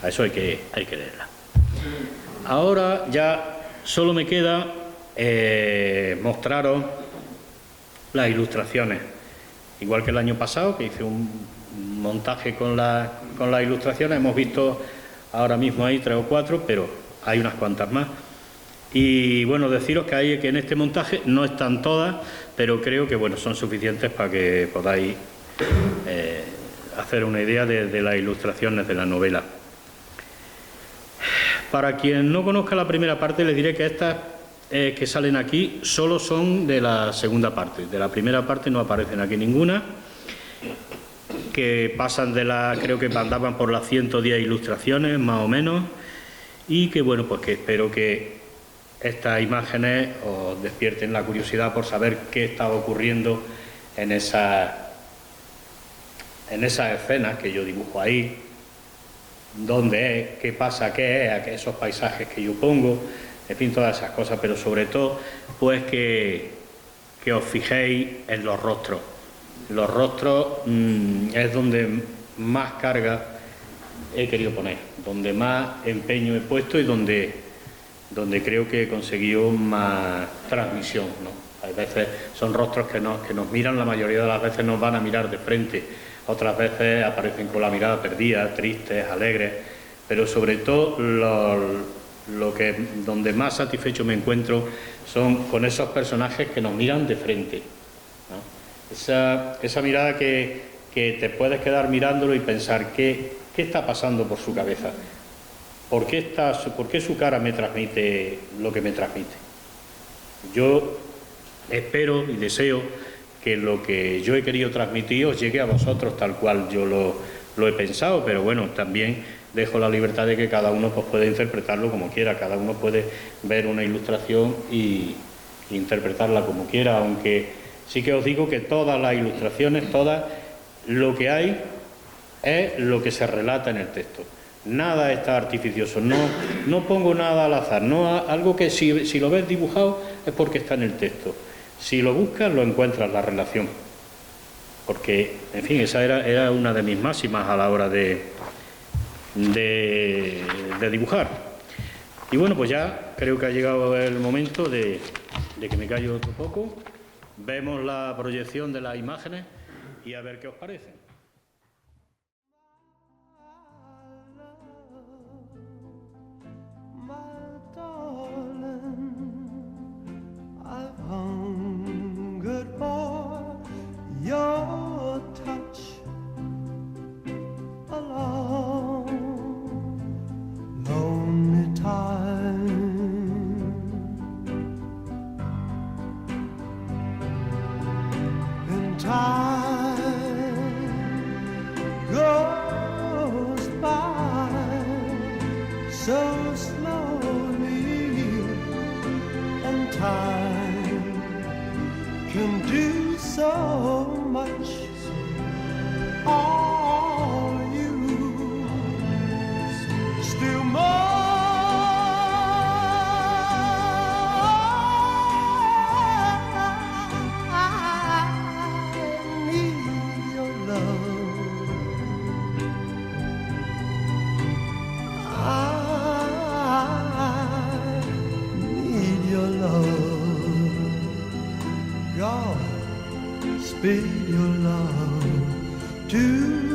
Speaker 1: A eso hay que leerla. Ahora ya solo me queda mostraros las ilustraciones. Igual que el año pasado, que hice un montaje con las ilustraciones, hemos visto ahora mismo ahí 3 o 4, pero hay unas cuantas más. Y bueno, deciros que en este montaje no están todas, pero creo que bueno, son suficientes para que podáis hacer una idea de las ilustraciones de la novela. Para quien no conozca la primera parte, les diré que estas que salen aquí solo son de la segunda parte. De la primera parte no aparecen aquí ninguna, que pasan creo que andaban por las 110 ilustraciones, más o menos, y que bueno, pues que espero que estas imágenes os despierten la curiosidad por saber qué estaba ocurriendo en esas escenas que yo dibujo ahí, dónde es, qué pasa, qué es, esos paisajes que yo pongo, en fin, todas esas cosas, pero sobre todo, pues que os fijéis en los rostros. Los rostros es donde más carga he querido poner, donde más empeño he puesto y donde creo que he conseguido más transmisión, ¿no? Hay veces son rostros que nos miran, la mayoría de las veces nos van a mirar de frente, otras veces aparecen con la mirada perdida, tristes, alegres, pero sobre todo donde más satisfecho me encuentro son con esos personajes que nos miran de frente, ¿no? Esa mirada que te puedes quedar mirándolo y pensar qué está pasando por su cabeza. ¿por qué su cara me transmite lo que me transmite? Yo espero y deseo que lo que yo he querido transmitir os llegue a vosotros tal cual yo lo he pensado, pero bueno, también dejo la libertad de que cada uno pues, puede interpretarlo como quiera, cada uno puede ver una ilustración y interpretarla como quiera, aunque sí que os digo que todas las ilustraciones, todas, lo que hay es lo que se relata en el texto. Nada está artificioso, no pongo nada al azar, algo que si lo ves dibujado es porque está en el texto. Si lo buscas, lo encuentras, la relación. Porque, en fin, esa era una de mis máximas a la hora de dibujar. Y bueno, pues ya creo que ha llegado el momento de que me callo otro poco. Vemos la proyección de las imágenes y a ver qué os parece.
Speaker 5: Your touch along lonely time, and time goes by so slowly, and time can do so much. All you still more. I need your love. I need your love. God, speed your love to